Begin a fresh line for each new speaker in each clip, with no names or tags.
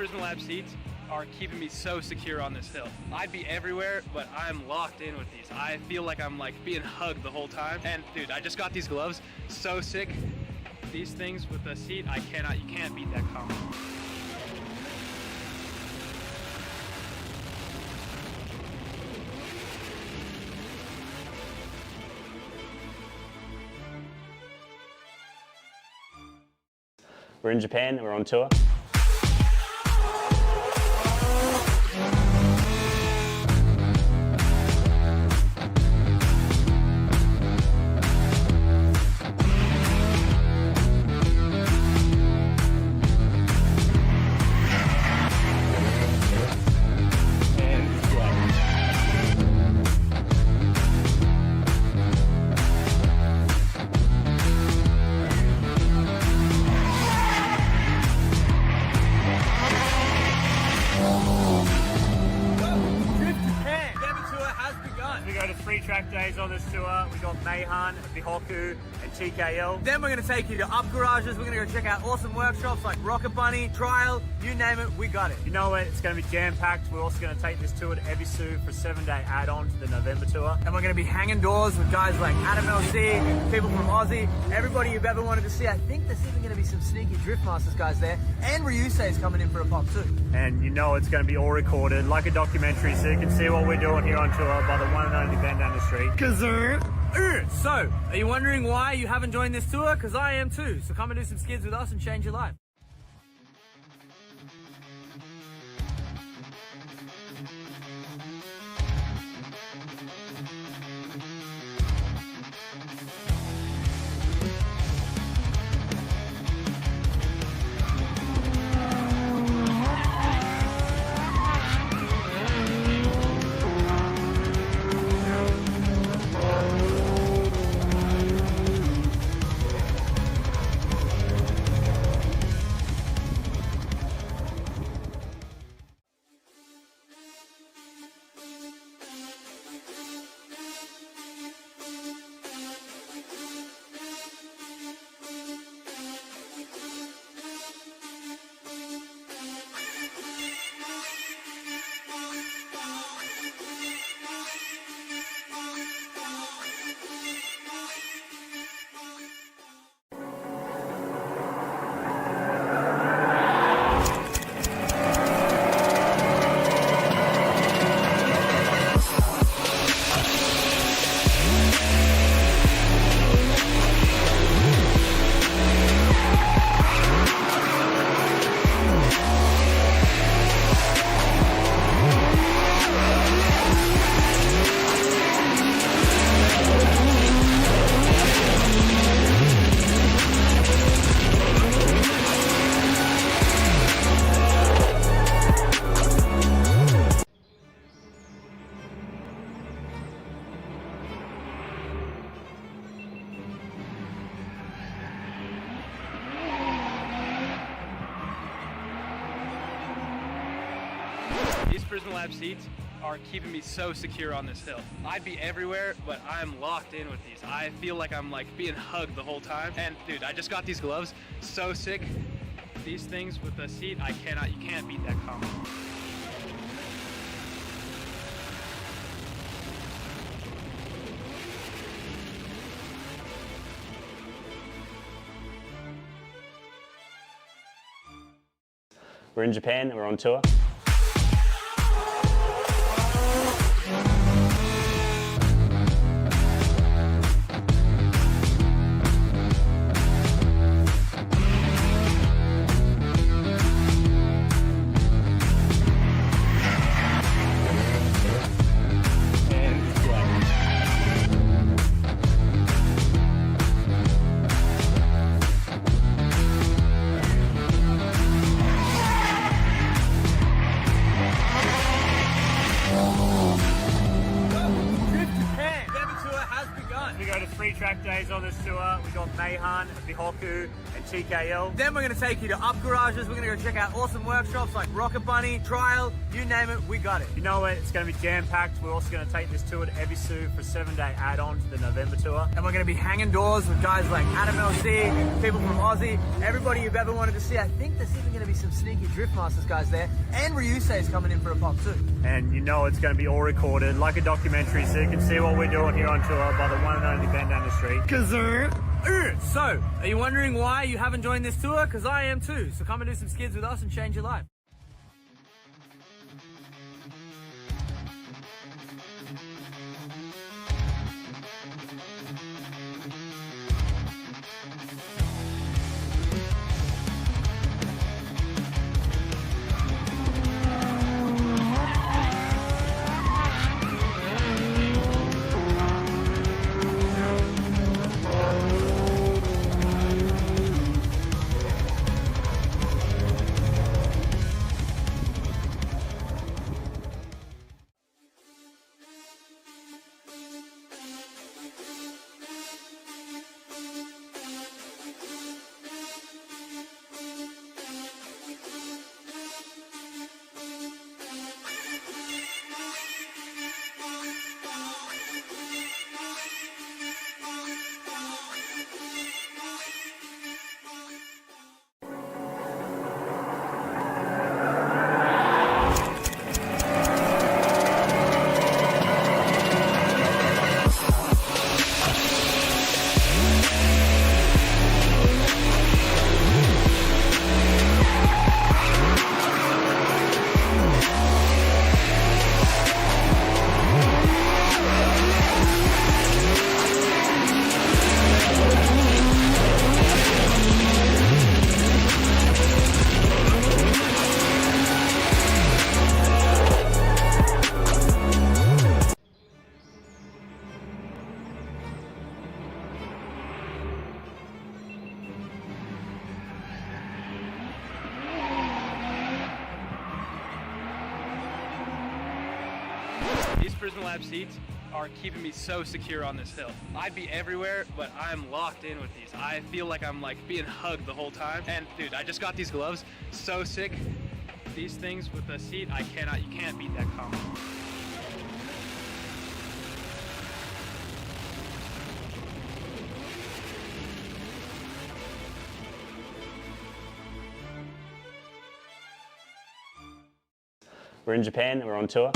prison lab seats are keeping me so secure on this hill. I'd be everywhere, but I'm locked in with these. I feel like I'm like being hugged the whole time. And dude, I just got these gloves, so sick. These things with the seat, you can't beat that combo.
We're in Japan, we're on tour.
We go to 3 track days on this tour. We got Mayhan, Bihoku, and TKL.
Then we're going to take you to up garages. We're going to go check out awesome workshops like Rocket Bunny, Trial, you name it, we got it.
You know what? It's going to be jam-packed. We're also going to take this tour to Ebisu for a 7-day add-on to the November tour.
And we're going to be hanging doors with guys like Adam LC, people from Aussie, everybody you've ever wanted to see. I think there's even going to be some sneaky Drift Masters guys there. And Ryusei is coming in for a pop too.
And you know it's going to be all recorded like a documentary, so you can see what we're doing here on tour by the one and only Ben down the street.
So, are you wondering why you haven't joined this tour? Because I am too. So come and do some skids with us and change your life.
These prison lab seats are keeping me so secure on this hill. I'd be everywhere, but I'm locked in with these. I feel like I'm like being hugged the whole time. And dude, I just got these gloves, so sick. These things with the seat, you can't beat that combo.
We're in Japan, we're on tour.
on this tour. We got Mayhan, Bihoku, and TKL.
Then we're going to take you to up garages. We're going to go check out awesome workshops like Rocket Bunny, Trial, you name it, we got it.
You know it, it's going to be jam-packed. We're also going to take this tour to Ebisu for a 7-day add-on to the November tour.
And we're going to be hanging doors with guys like Adam LC, people from Aussie, everybody you've ever wanted to see. I think there's even going to be some sneaky Drift Masters guys there. And Ryusei is coming in for a pop too.
And you know it's going to be all recorded like a documentary, so you can see what we're doing here on tour by the one and only Ben down the street.
So, are you wondering why you haven't joined this tour? Because I am too. So come and do some skids with us and change your life.
These Prison Lab seats are keeping me so secure on this hill. I'd be everywhere, but I'm locked in with these. I feel like I'm like being hugged the whole time. And dude, I just got these gloves, so sick. These things with the seat, you can't beat that combo.
We're in Japan and we're on tour.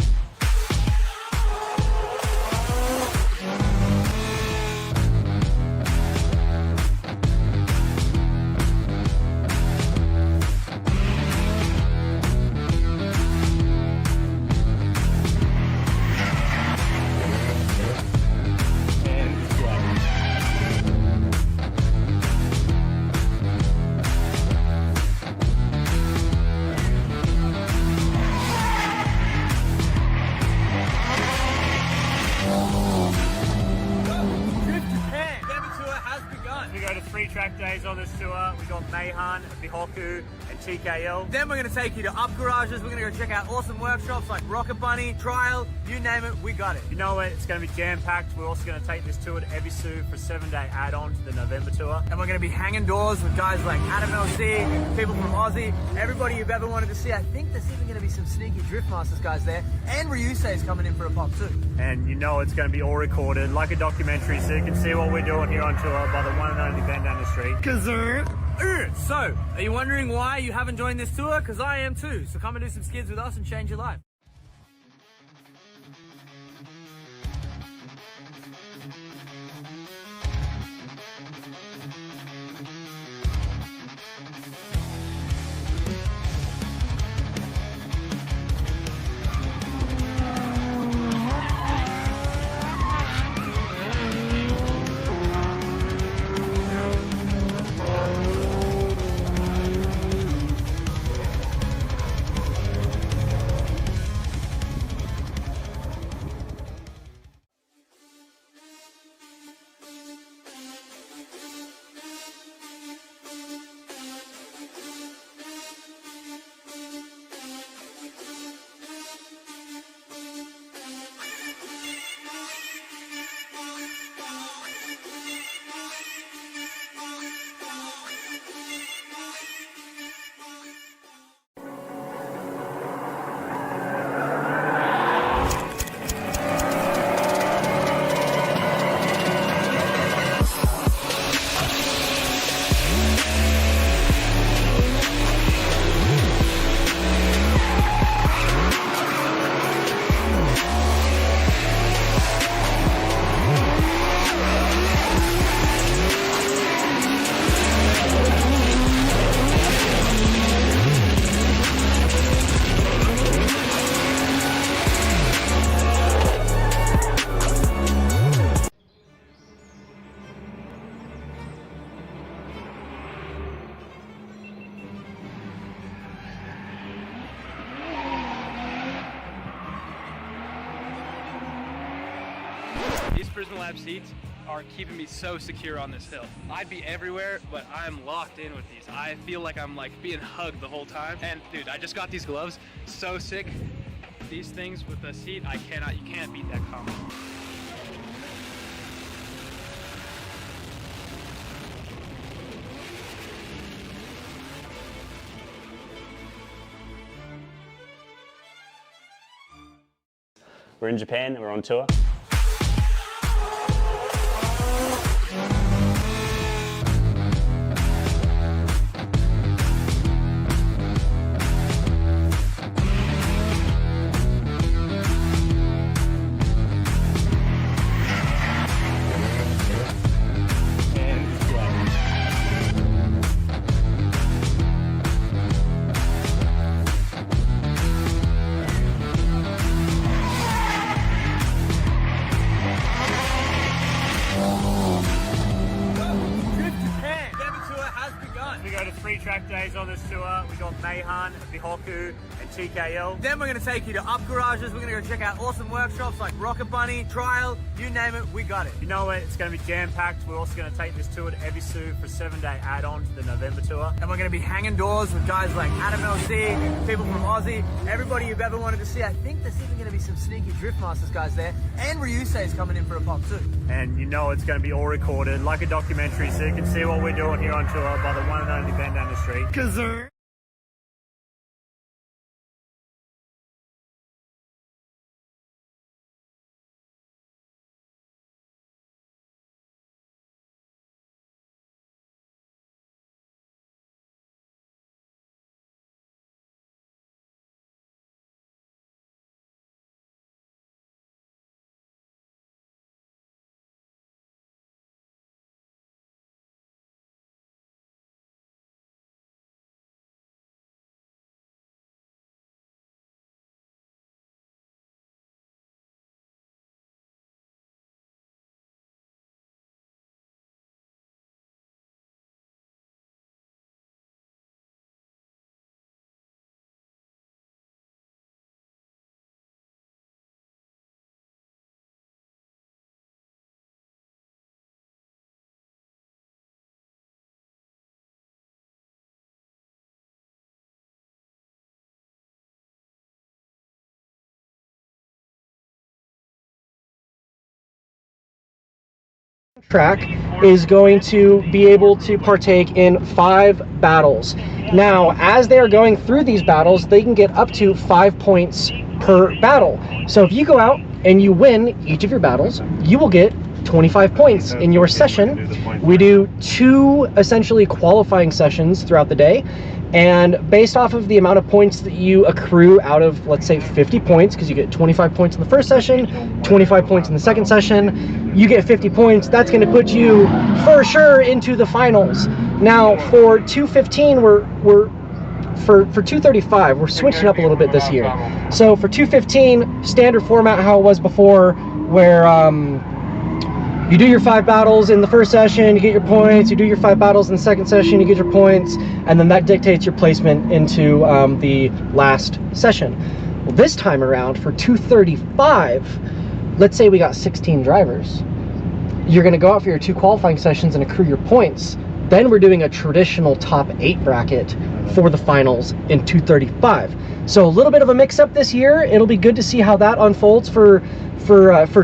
We go to 3 track days on this tour. We got Mayhan, Bihoku, and TKL.
Then we're going to take you to up garages. We're going to go check out awesome workshops like Rocket Bunny, Trial, you name it, we got it.
You know it, it's going to be jam-packed. We're also going to take this tour to Ebisu for a 7-day add-on to the November tour.
And we're going to be hanging doors with guys like Adam LC, people from Aussie, everybody you've ever wanted to see. I think there's even going to be some sneaky Drift Masters guys there. And Ryusei is coming in for a pop too.
And you know it's going to be all recorded like a documentary, so you can see what we're doing here on tour by the one and only Ben down the street.
So, are you wondering why you haven't joined this tour? Because I am too. So come and do some skids with us and change your life.
Prison Lab seats are keeping me so secure on this hill. I'd be everywhere, but I'm locked in with these. I feel like I'm like being hugged the whole time. And dude, I just got these gloves, so sick. These things with the seat, you can't beat that combo.
We're in Japan and we're on tour.
We go to 3 track days on this tour. We got Mayhan, Bihoku, and TKL.
Then we're going to take you to up garages. We're going to go check out awesome workshops like Rocket Bunny, Trial, you name it, we got it.
You know what? It's going to be jam-packed. We're also going to take this tour to Ebisu for a 7-day add-on to the November tour.
And we're going to be hanging doors with guys like Adam LC, people from Aussie, everybody you've ever wanted to see. I think there's even going to be some sneaky Drift Masters guys there. And Ryusei's coming in for a pop too.
And you know it's going to be all recorded like a documentary, so you can see what we're doing here on tour by the one and only band down the street.
Kazoo!
Track is going to be able to partake in 5 battles. Now, as they are going through these battles, they can get up to 5 points per battle. So if you go out and you win each of your battles, you will get 25 points in your session. We do 2 essentially qualifying sessions throughout the day, and based off of the amount of points that you accrue out of, let's say, 50 points, because you get 25 points in the first session, 25 points in the second session, you get 50 points. That's going to put you for sure into the finals. Now for 215, for 235, we're switching up a little bit this year. So for 215, standard format how it was before, where you do your 5 battles in the first session, you get your points, you do your 5 battles in the second session, you get your points, and then that dictates your placement into the last session. Well, this time around for 235, let's say we got 16 drivers. You're going to go out for your 2 qualifying sessions and accrue your points. Then we're doing a traditional top 8 bracket for the finals in 235. So a little bit of a mix-up this year. It'll be good to see how that unfolds for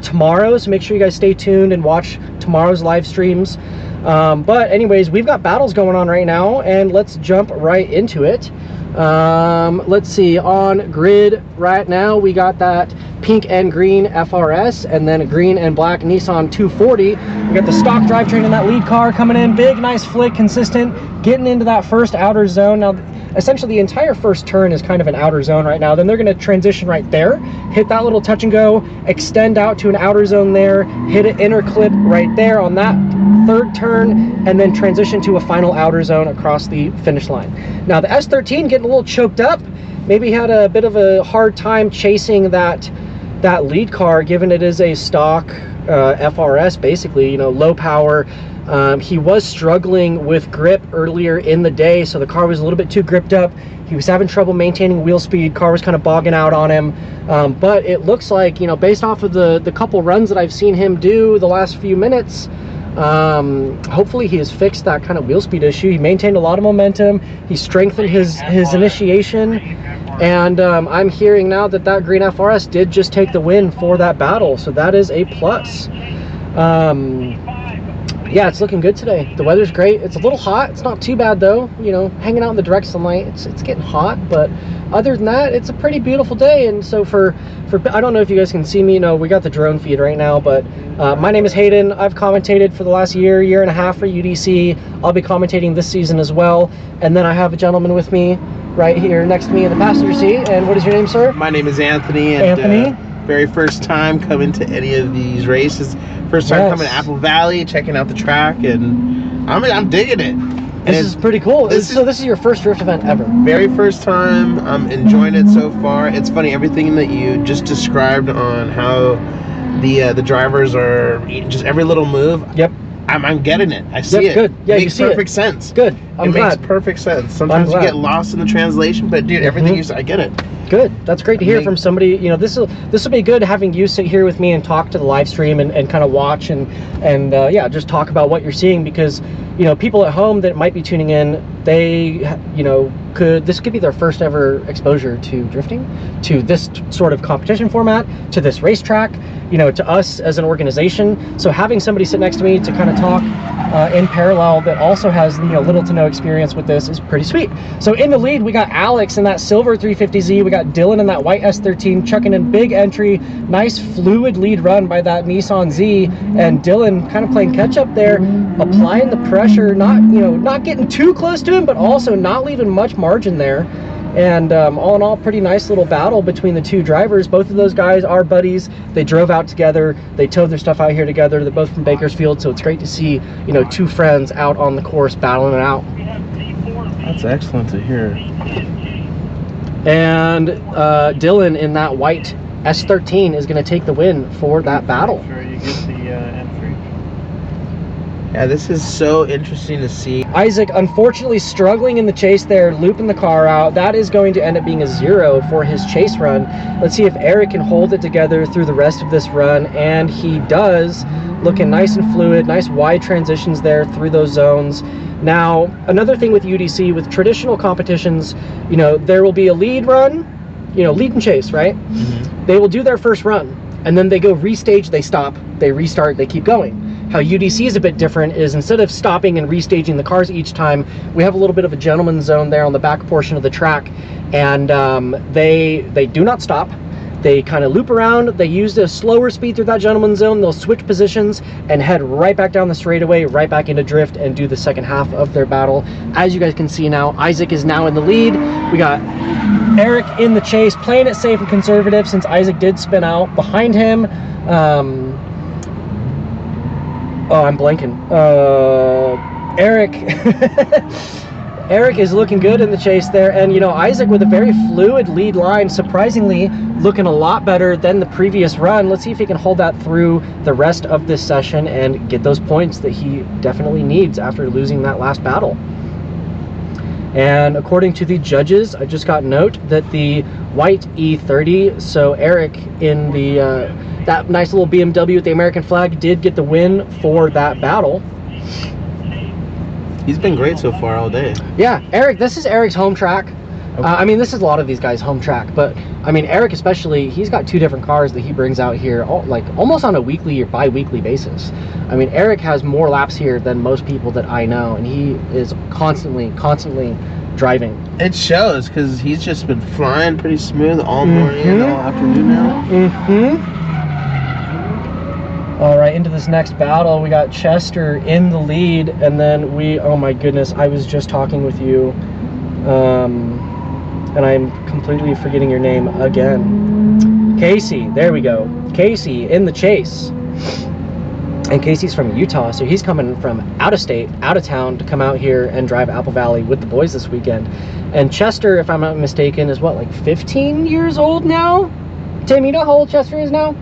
tomorrow, so make sure you guys stay tuned and watch tomorrow's live streams. But anyways, we've got battles going on right now, and let's jump right into it. Let's see, on grid right now we got that pink and green FRS, and then a green and black Nissan 240. We got the stock drivetrain in that lead car coming in, big, nice flick, consistent, getting into that first outer zone. Now essentially the entire first turn is kind of an outer zone right now. Then they're going to transition right there, hit that little touch and go, extend out to an outer zone there, hit an inner clip right there on that third turn, and then transition to a final outer zone across the finish line. Now the S13 getting a little choked up, maybe had a bit of a hard time chasing that lead car, given it is a stock FRS, basically, you know, low power, He was struggling with grip earlier in the day, so the car was a little bit too gripped up. He was having trouble maintaining wheel speed. Car was kind of bogging out on him. But it looks like, you know, based off of the couple runs that I've seen him do the last few minutes, hopefully he has fixed that kind of wheel speed issue. He maintained a lot of momentum. He strengthened his initiation. And I'm hearing now that green FRS did just take the win for that battle. So that is a plus. Yeah, it's looking good today. The weather's great. It's a little hot. It's not too bad though. You know, hanging out in the direct sunlight, it's getting hot. But other than that, it's a pretty beautiful day. And so for I don't know if you guys can see me. No, we got the drone feed right now. But my name is Hayden. I've commentated for the last year and a half for UDC. I'll be commentating this season as well. And then I have a gentleman with me right here next to me in the passenger seat. And what is your name, sir?
My name is Anthony. And,
Anthony.
Very first time coming to any of these races. First time coming to Apple Valley, checking out the track, and I'm digging it.
This is pretty cool. So this is your first drift event ever?
Very first time. I'm enjoying it so far. It's funny, everything that you just described on how the drivers are, just every little move.
Yep.
I'm getting it. I see it.
Good. Yeah,
it makes perfect sense.
Good.
It makes perfect sense. Sometimes you get lost in the translation, but dude, everything you say, I get it.
Good. That's great to hear from somebody. You know, this will be good having you sit here with me and talk to the live stream and kind of watch and yeah, just talk about what you're seeing, because you know, people at home that might be tuning in, they, you know, this could be their first ever exposure to drifting, to this sort of competition format, to this racetrack, you know, to us as an organization. So having somebody sit next to me to kind of talk in parallel that also has, you know, little to no experience with this is pretty sweet. So in the lead, we got Alex in that silver 350Z. We got Dylan in that white S13, chucking in big entry, nice fluid lead run by that Nissan Z, and Dylan kind of playing catch up there, applying the pressure, not getting too close to him, but also not leaving much margin there. And all in all, pretty nice little battle between the two drivers. Both of those guys are buddies. They drove out together. They towed their stuff out here together. They're both from Bakersfield, so it's great to see, you know, two friends out on the course battling it out.
That's excellent to hear.
And Dylan in that white S13 is going to take the win for that battle.
Sure, you get the entry.
Yeah, this is so interesting to see.
Isaac, unfortunately, struggling in the chase there, looping the car out. That is going to end up being a 0 for his chase run. Let's see if Eric can hold it together through the rest of this run, and he does. Looking nice and fluid, nice wide transitions there through those zones. Now, another thing with UDC, with traditional competitions, you know, there will be a lead run, you know, lead and chase, right? Mm-hmm. They will do their first run, and then they go restage, they stop, they restart, they keep going. How UDC is a bit different is, instead of stopping and restaging the cars each time, we have a little bit of a gentleman's zone there on the back portion of the track, and they do not stop. They kind of loop around. They use a slower speed through that gentleman's zone. They'll switch positions and head right back down the straightaway, right back into drift, and do the second half of their battle. As you guys can see now, Isaac is now in the lead. We got Eric in the chase, playing it safe and conservative since Isaac did spin out. Behind him, oh, I'm blanking. Eric. Eric is looking good in the chase there, and you know, Isaac with a very fluid lead line, surprisingly looking a lot better than the previous run. Let's see if he can hold that through the rest of this session and get those points that he definitely needs after losing that last battle. And according to the judges, I just got note that the white E30, so Eric in the that nice little BMW with the American flag, did get the win for that battle.
He's been great so far all day.
Yeah, Eric, this is Eric's home track. Okay. I mean, this is a lot of these guys' home track, but I mean, Eric especially, he's got two different cars that he brings out here, like almost on a weekly or bi-weekly basis. I mean, Eric has more laps here than most people that I know, and he is constantly driving.
It shows, because he's just been flying pretty smooth all morning and all afternoon now.
All right, into this next battle, we got Chester in the lead, and then oh my goodness, I was just talking with you, and I'm completely forgetting your name again. Casey, there we go. Casey in the chase. And Casey's from Utah, so he's coming from out of state, out of town to come out here and drive Apple Valley with the boys this weekend. And Chester, if I'm not mistaken, is what, like 15 years old now? Tim, you know how old Chester is now?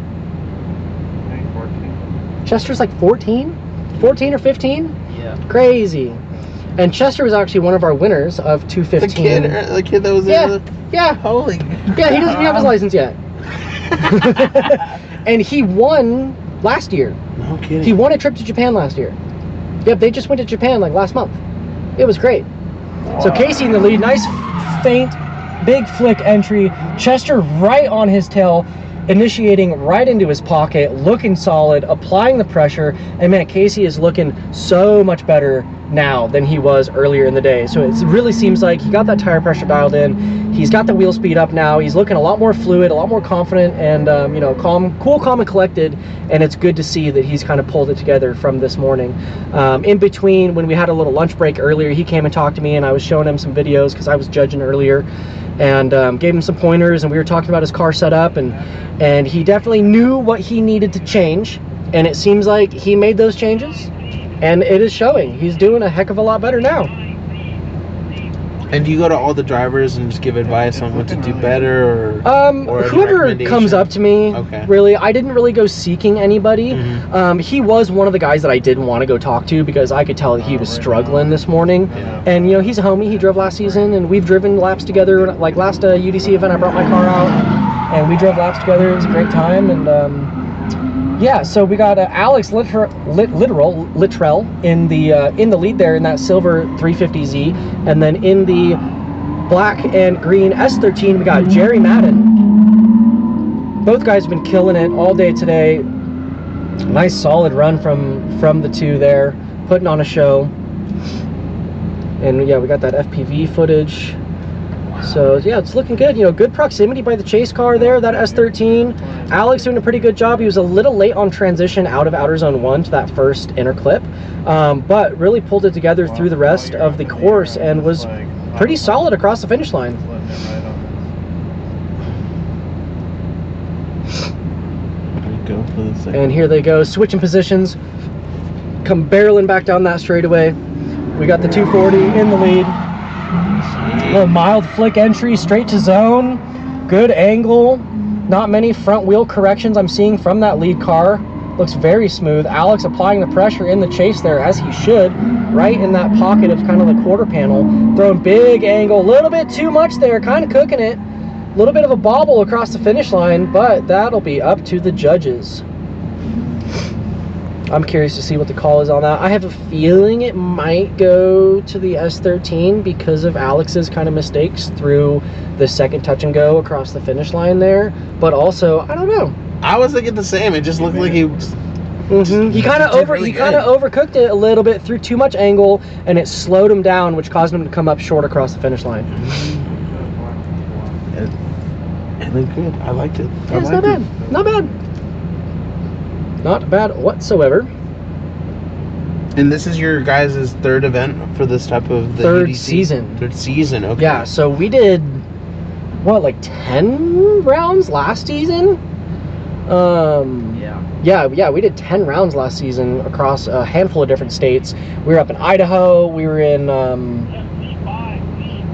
Chester's like 14? 14 or 15?
Yeah.
Crazy. And Chester was actually one of our winners of 215.
The kid that was
Yeah,
there.
yeah.
Holy.
Yeah, he doesn't have his license yet. And he won last year.
No kidding.
He won a trip to Japan last year. Yep, they just went to Japan like last month. It was great. So Casey in the lead, nice feint, big flick entry. Chester right on his tail, initiating right into his pocket, looking solid, applying the pressure. And man, Casey is looking so much better now than he was earlier in the day. So it really seems like he got that tire pressure dialed in. He's got the wheel speed up now. He's looking a lot more fluid, a lot more confident, and you know, cool, calm, and collected. And it's good to see that he's kind of pulled it together from this morning. In between, when we had a little lunch break earlier, he came and talked to me, and I was showing him some videos because I was judging earlier, and gave him some pointers, and we were talking about his car setup, and he definitely knew what he needed to change, and it seems like he made those changes. And it is showing. He's doing a heck of a lot better now.
And do you go to all the drivers and just give advice on what to do better, or
whoever comes up to me,
okay.
Really, I didn't really go seeking anybody. He was one of the guys that I didn't want to go talk to because I could tell that he was struggling this morning.
Yeah.
And you know, he's a homie. He drove last season, and we've driven laps together. Like last UDC event, I brought my car out, and we drove laps together. It was a great time, and yeah, so we got Alex Littrell in the lead there in that silver 350Z, and then in the black and green S13 we got Jerry Madden. Both guys have been killing it all day today. Nice solid run from the two there, putting on a show. And yeah, we got that FPV footage. So yeah, it's looking good. You know, good proximity by the chase car there, that S13. Alex doing a pretty good job. He was a little late on transition out of outer zone 1 to that first inner clip, but really pulled it together through the rest of the course and was pretty solid across the finish line. And here they go, switching positions, come barreling back down that straightaway. We got the 240 in the lead. A little mild flick entry straight to zone, good angle, not many front wheel corrections I'm seeing from that lead car. Looks very smooth. Alex applying the pressure in the chase there, as he should, right in that pocket of kind of the quarter panel, throwing big angle, a little bit too much there, kind of cooking it. A little bit of a bobble across the finish line, but that'll be up to the judges. I'm curious to see what the call is on that. I have a feeling it might go to the S13 because of Alex's kind of mistakes through the second touch and go across the finish line there. But also, I don't know.
I was thinking the same. It just looked like he was...
He kind of overcooked it a little bit, threw too much angle, and it slowed him down, which caused him to come up short across the finish line.
It looked good. I liked it.
Yeah, it's not bad. Not bad. Not bad whatsoever.
And this is your guys' third event for this type of
third
UDC?
season.
Third season, okay.
Yeah, so we did, what, like 10 rounds last season? Yeah, we did 10 rounds last season across a handful of different states. We were up in Idaho, we were in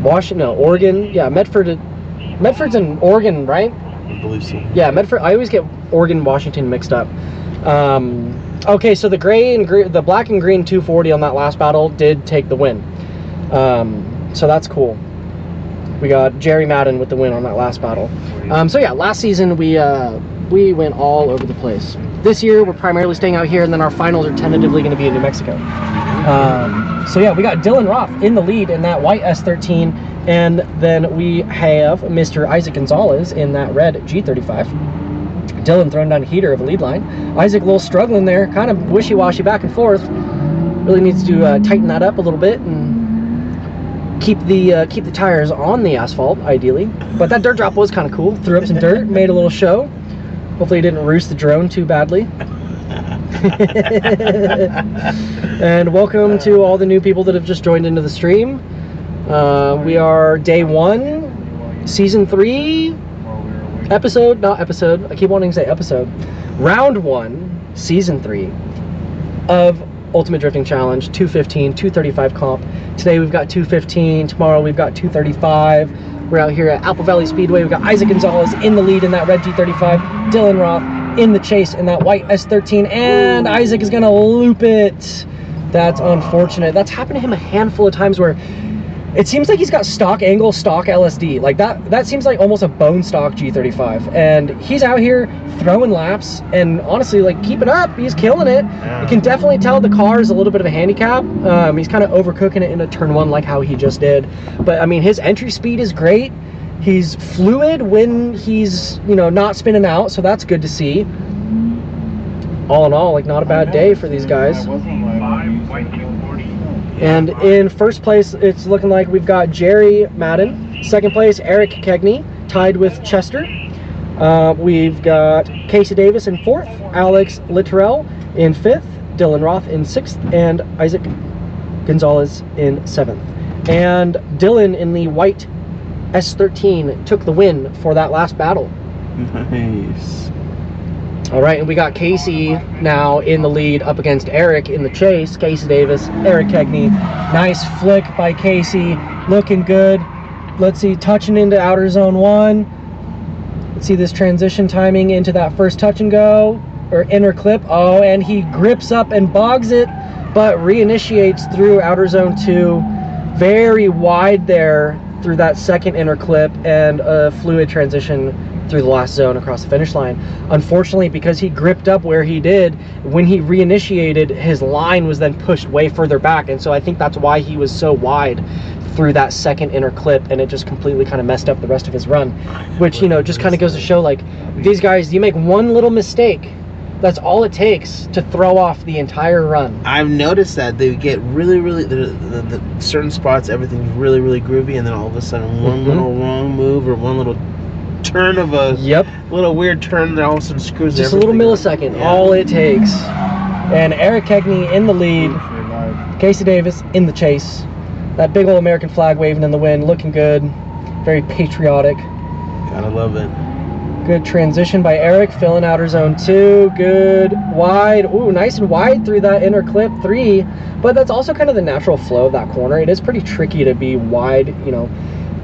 Oregon. Yeah, Medford's in Oregon, right?
I believe so.
Yeah, Medford. I always get Oregon and Washington mixed up. Okay, so the the black and green 240 on that last battle did take the win. So that's cool. We got Jerry Madden with the win on that last battle. So yeah, last season we went all over the place. This year we're primarily staying out here, and then our finals are tentatively going to be in New Mexico. So yeah, we got Dylan Roth in the lead in that white S13, and then we have Mr. Isaac Gonzalez in that red G35. Dylan throwing down a heater of a lead line. Isaac a little struggling there, kind of wishy-washy back and forth. Really needs to tighten that up a little bit and keep the tires on the asphalt, ideally. But that dirt drop was kind of cool. Threw up some dirt, made a little show. Hopefully he didn't roost the drone too badly. And welcome to all the new people that have just joined into the stream. We are day 1, season 3, episode, I keep wanting to say episode, round 1, season 3 of Ultimate Drifting Challenge 215, 235 comp. Today we've got 215, tomorrow we've got 235. We're out here at Apple Valley Speedway. We've got Isaac Gonzalez in the lead in that red G35, Dylan Roth in the chase in that white S13, and Isaac is gonna loop it. That's unfortunate. That's happened to him a handful of times where it seems like he's got stock angle, stock LSD. Like that seems like almost a bone stock G35. And he's out here throwing laps and honestly, like, keep it up. He's killing it. You can definitely tell the car is a little bit of a handicap. He's kind of overcooking it into turn one like how he just did. But I mean, his entry speed is great. He's fluid when he's, you know, not spinning out. So that's good to see. All in all, like, not a bad day for these guys. And in first place, it's looking like we've got Jerry Madden. Second place, Eric Kegney, tied with Chester. We've got Casey Davis in fourth, Alex Littrell in fifth, Dylan Roth in sixth, and Isaac Gonzalez in seventh. And Dylan in the white S13 took the win for that last battle.
Nice.
All right, and we got Casey now in the lead up against Eric in the chase. Casey Davis, Eric Kegney. Nice flick by Casey, looking good. Let's see, touching into outer zone one. Let's see this transition timing into that first touch and go, or inner clip. Oh, and he grips up and bogs it, but reinitiates through outer zone two. Very wide there through that second inner clip, and a fluid transition through the last zone across the finish line. Unfortunately, because he gripped up where he did, when he reinitiated, his line was then pushed way further back, and so I think that's why he was so wide through that second inner clip, and it just completely kind of messed up the rest of his run, which, you know, just kind of goes to show, like, these guys, you make one little mistake, that's all it takes to throw off the entire run.
I've noticed that they get really, the certain spots, everything's really, really groovy, and then all of a sudden one little wrong move or one little turn of a little weird turn that all of a sudden screws
just a little millisecond, all it takes. And Eric Kegney in the lead, Casey Davis in the chase. That big old American flag waving in the wind, looking good, very patriotic.
Gotta love it.
Good transition by Eric, filling outer zone two, good wide. Ooh, nice and wide through that inner clip three, but that's also kind of the natural flow of that corner. It is pretty tricky to be wide, you know,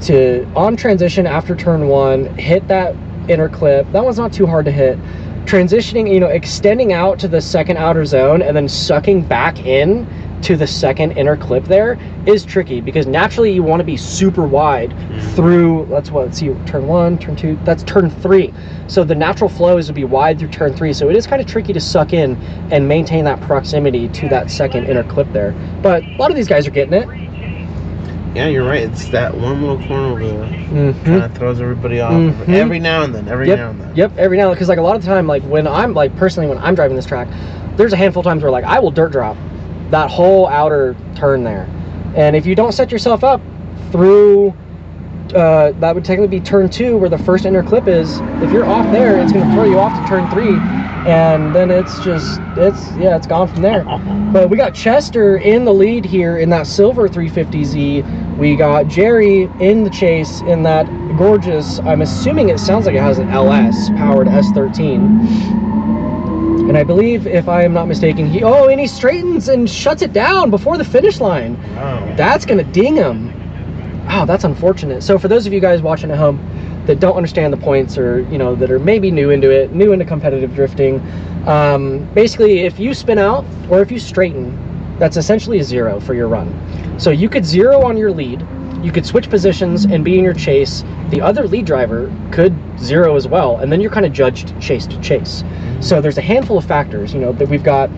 to on transition after turn one, hit that inner clip. That one's not too hard to hit. Transitioning, you know, extending out to the second outer zone and then sucking back in to the second inner clip there is tricky, because naturally you want to be super wide through, let's see, turn one, turn two, that's turn three. So the natural flow is to be wide through turn three. So it is kind of tricky to suck in and maintain that proximity to that second inner clip there. But a lot of these guys are getting it.
Yeah, you're right. It's that one little corner that kind of throws everybody off every now and then. Every now and then.
Yep, every now and then. Because, like, a lot of the time, like, when I'm, like, personally, when I'm driving this track, there's a handful of times where, like, I will dirt drop that whole outer turn there. And if you don't set yourself up through, that would technically be turn two, where the first inner clip is. If you're off there, it's going to throw you off to turn three. And then it's just, it's gone from there. But we got Chester in the lead here in that silver 350Z. We got Jerry in the chase in that gorgeous, I'm assuming it sounds like it has an LS powered S13. And I believe, if I am not mistaken, and he straightens and shuts it down before the finish line. Wow. That's gonna ding him. Wow, that's unfortunate. So for those of you guys watching at home that don't understand the points, or, you know, that are maybe new into competitive drifting, basically, if you spin out or if you straighten, that's essentially a zero for your run. So you could zero on your lead, you could switch positions and be in your chase. The other lead driver could zero as well, and then you're kind of judged chase to chase. So there's a handful of factors, you know, that we've got: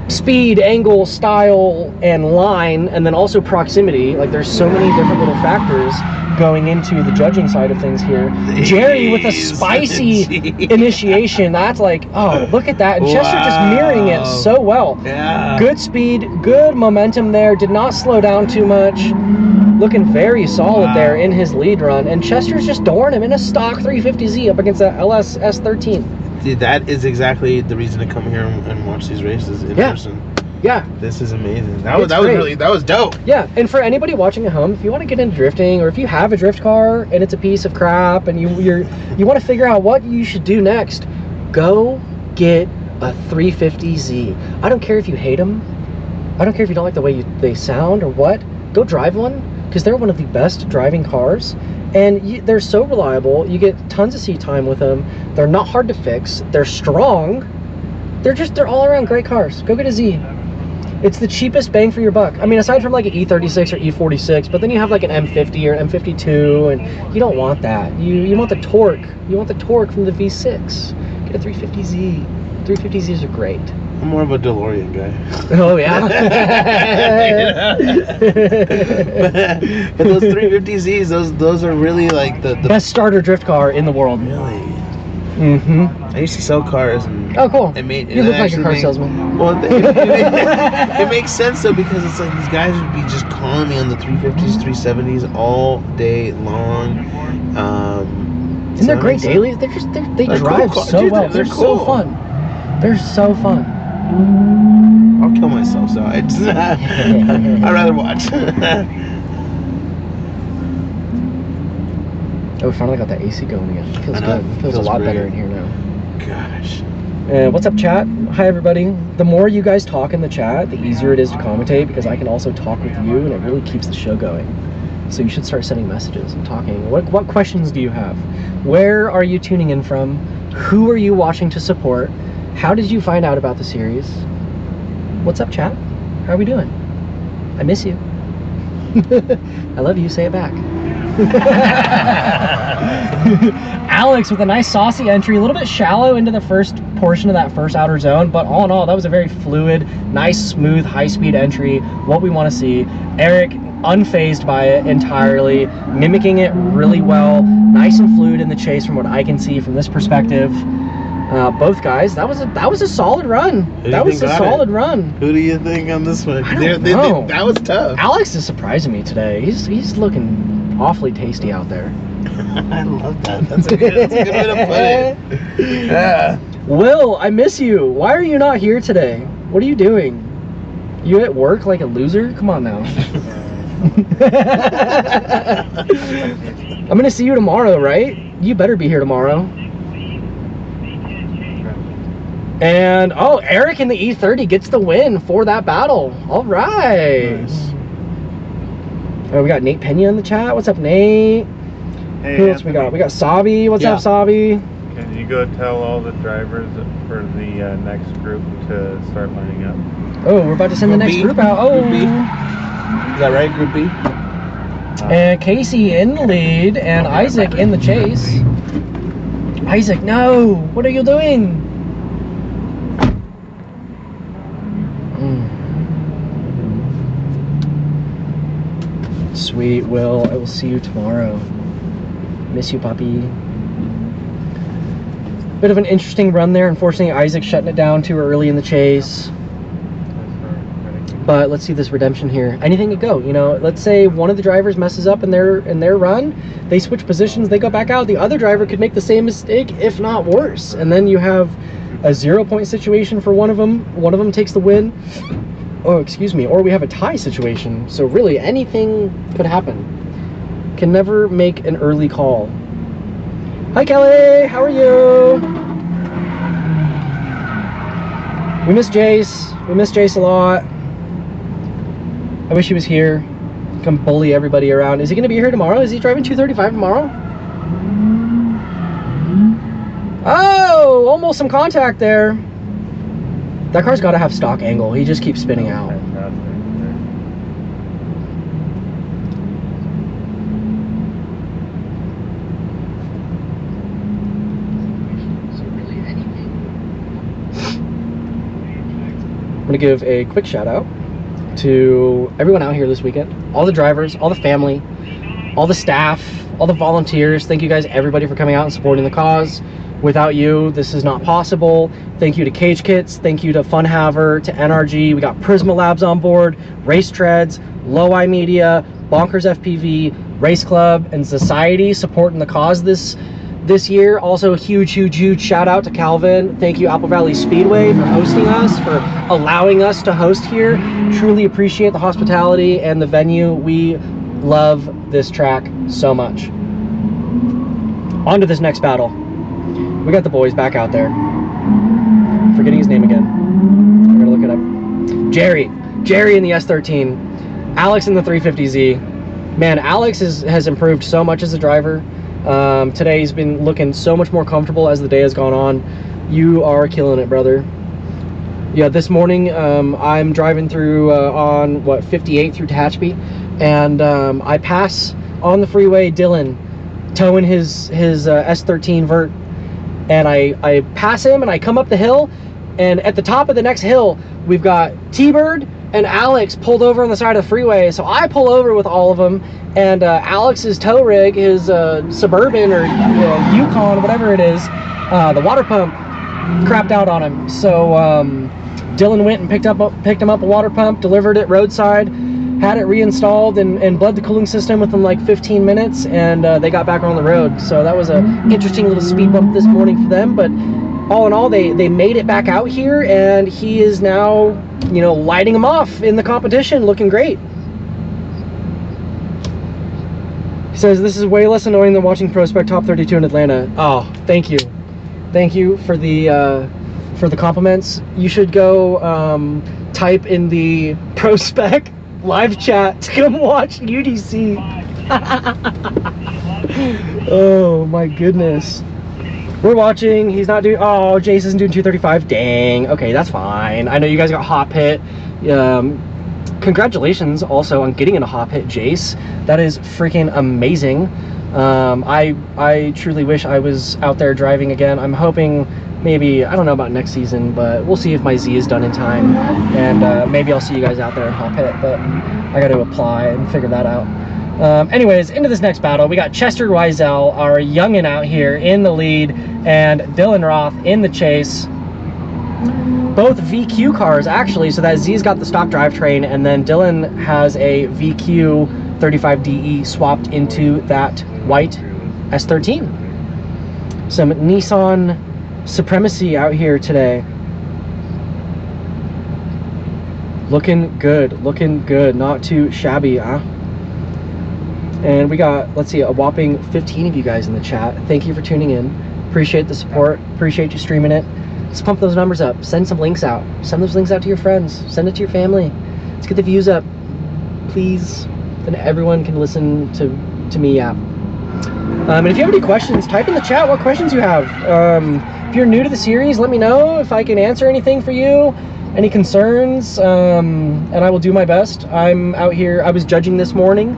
speed, angle, style, and line, and then also proximity. Like, there's so many different little factors going into the judging side of things here. Jerry with a spicy initiation. That's like, oh, look at that. And Chester just mirroring it so well. Yeah. Good speed, good momentum there. Did not slow down too much. Looking very solid there in his lead run. And Chester's just dooring him in a stock 350Z up against that LS S13.
Dude, that is exactly the reason to come here and watch these races in person.
Yeah,
this is amazing. That was dope.
Yeah, and for anybody watching at home, if you want to get into drifting, or if you have a drift car and it's a piece of crap, and you want to figure out what you should do next, go get a 350Z. I don't care if you hate them. I don't care if you don't like the way they sound or what. Go drive one, because they're one of the best driving cars, and they're so reliable. You get tons of seat time with them. They're not hard to fix. They're strong. They're all around great cars. Go get a Z. It's the cheapest bang for your buck. I mean, aside from like an E36 or E46, but then you have like an M50 or an M52, and you don't want that. You want the torque. You want the torque from the V6. Get a 350Z. 350Zs are great.
I'm more of a DeLorean guy.
Oh, yeah?
But those 350Zs, those are really like the
best starter drift car in the world.
Really?
Mm-hmm.
I used to sell cars. And
oh, cool.
You
look like a car salesman.
Well, it makes sense though, because it's like these guys would be just calling me on the 350s, 370s all day long.
And they're great dailies. They drive
cool.
so
Dude,
well.
They're
so
cool.
fun. They're so fun.
I'll kill myself, so I'd rather watch.
Oh, we finally got that AC going again. It feels good. It feels a lot
great.
better in here now.
Gosh.
What's up, chat? Hi, everybody. The more you guys talk in the chat, the easier it is to commentate, because I can also talk with you, and it really keeps the show going. So you should start sending messages and talking. What questions do you have? Where are you tuning in from? Who are you watching to support? How did you find out about the series? What's up, chat? How are we doing? I miss you. I love you. Say it back. Alex with a nice saucy entry, a little bit shallow into the first portion of that first outer zone, but all in all, that was a very fluid, nice, smooth, high-speed entry, what we want to see. Eric, unfazed by it entirely, mimicking it really well, nice and fluid in the chase from what I can see from this perspective. Both guys, that was a solid run. That was a solid run.
Who do you think on this one?
I don't know.
That was tough.
Alex is surprising me today. He's looking awfully tasty out there.
I love that. That's a good way to put it. Yeah.
Will, I miss you. Why are you not here today? What are you doing? You at work like a loser? Come on now. I'm gonna see you tomorrow, right? You better be here tomorrow. And, oh, Eric in the E30 gets the win for that battle. All right. Nice. Oh, we got Nate Pena in the chat. What's up, Nate?
Hey,
who else we got? We got Sabi. What's up, Sabi?
Can you go tell all the drivers for the next group to start lining up?
Oh, we're about to send the next group out. Oh.
Group B. Is that right, Group B?
And Casey in the lead, and Isaac in the chase. Isaac, no! What are you doing? Sweet, Will. I will see you tomorrow. Miss you, puppy. Bit of an interesting run there. Unfortunately, Isaac shutting it down too early in the chase. But let's see this redemption here. Anything could go. You know, let's say one of the drivers messes up in their run. They switch positions. They go back out. The other driver could make the same mistake, if not worse. And then you have a 0-point situation for one of them. One of them takes the win. Oh, excuse me, or we have a tie situation. So really, anything could happen. Can never make an early call. Hi, Kelly, how are you? We miss Jace. We miss Jace a lot. I wish he was here. Come bully everybody around. Is he gonna be here tomorrow? Is he driving 235 tomorrow? Oh, almost some contact there. That car's got to have stock angle. He just keeps spinning out. I'm going to give a quick shout out to everyone out here this weekend. All the drivers, all the family, all the staff, all the volunteers. Thank you guys, everybody, for coming out and supporting the cause. Without you, this is not possible. Thank you to Cage Kits. Thank you to Funhaver, to NRG. We got Prisma Labs on board, Race Treads, Low Eye Media, Bonkers FPV, Race Club, and Society supporting the cause this year. Also, a huge shout out to Calvin. Thank you, Apple Valley Speedway, for hosting us, for allowing us to host here. Truly appreciate the hospitality and the venue. We love this track so much. On to this next battle. We got the boys back out there. Forgetting his name again. I gotta look it up. Jerry in the S13. Alex in the 350Z. Man, Alex has improved so much as a driver. Today's been looking so much more comfortable as the day has gone on. You are killing it, brother. Yeah, this morning I'm driving through on 58 through Tehachapi, and I pass on the freeway Dylan towing his S13 vert, and I pass him and I come up the hill, and at the top of the next hill we've got T-Bird and Alex pulled over on the side of the freeway. So I pull over with all of them, and Alex's tow rig, his Suburban or Yukon, whatever it is, the water pump crapped out on him. So Dylan went and picked him up a water pump, delivered it roadside, had it reinstalled, and bled the cooling system within like 15 minutes, and they got back on the road. So that was an interesting little speed bump this morning for them. But all in all, they made it back out here, and he is now, you know, lighting them off in the competition, looking great. He says, this is way less annoying than watching Prospect Top 32 in Atlanta. Oh, thank you. Thank you for the compliments. You should go type in the Prospect live chat to come watch UDC. Oh my goodness. We're watching. He's not doing. Oh, Jace isn't doing 235. Dang. Okay, that's fine. I know you guys got hot pit. Congratulations also on getting in a hot pit, Jace. That is freaking amazing. I truly wish I was out there driving again. I'm hoping maybe, I don't know about next season, but we'll see if my Z is done in time, and maybe I'll see you guys out there in hot pit, but I got to apply and figure that out. Anyways, into this next battle, we got Chester Wiesel, our youngin' out here in the lead, and Dylan Roth in the chase. Both VQ cars, actually, so that Z's got the stock drivetrain, and then Dylan has a VQ 35DE swapped into that white S13. Some Nissan supremacy out here today. Looking good, not too shabby, huh? And we got, let's see, a whopping 15 of you guys in the chat. Thank you for tuning in. Appreciate the support. Appreciate you streaming it. Let's pump those numbers up. Send some links out. Send those links out to your friends. Send it to your family. Let's get the views up, please. Then everyone can listen to me yap. And if you have any questions, type in the chat what questions you have. If you're new to the series, let me know if I can answer anything for you. Any concerns, and I will do my best. I'm out here. I was judging this morning,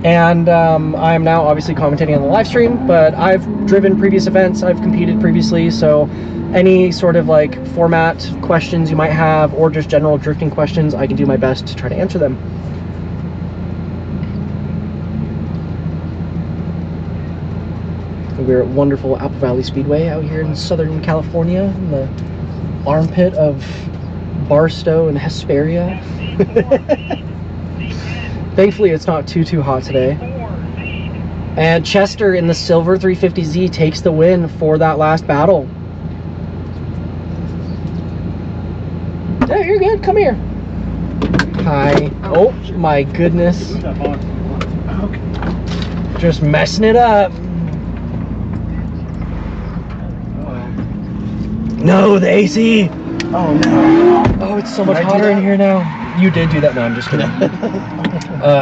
and I am now obviously commentating on the live stream, but I've driven previous events, I've competed previously, so any sort of like format questions you might have, or just general drifting questions, I can do my best to try to answer them. We're at wonderful Apple Valley Speedway out here in Southern California, in the armpit of Barstow and Hesperia. Thankfully, it's not too hot today. And Chester in the silver 350Z takes the win for that last battle. Yeah, you're good. Come here. Hi. Oh my goodness. Just messing it up. No, the AC. Oh no. Oh, it's so much hotter in here now. You did do that. No, I'm just kidding.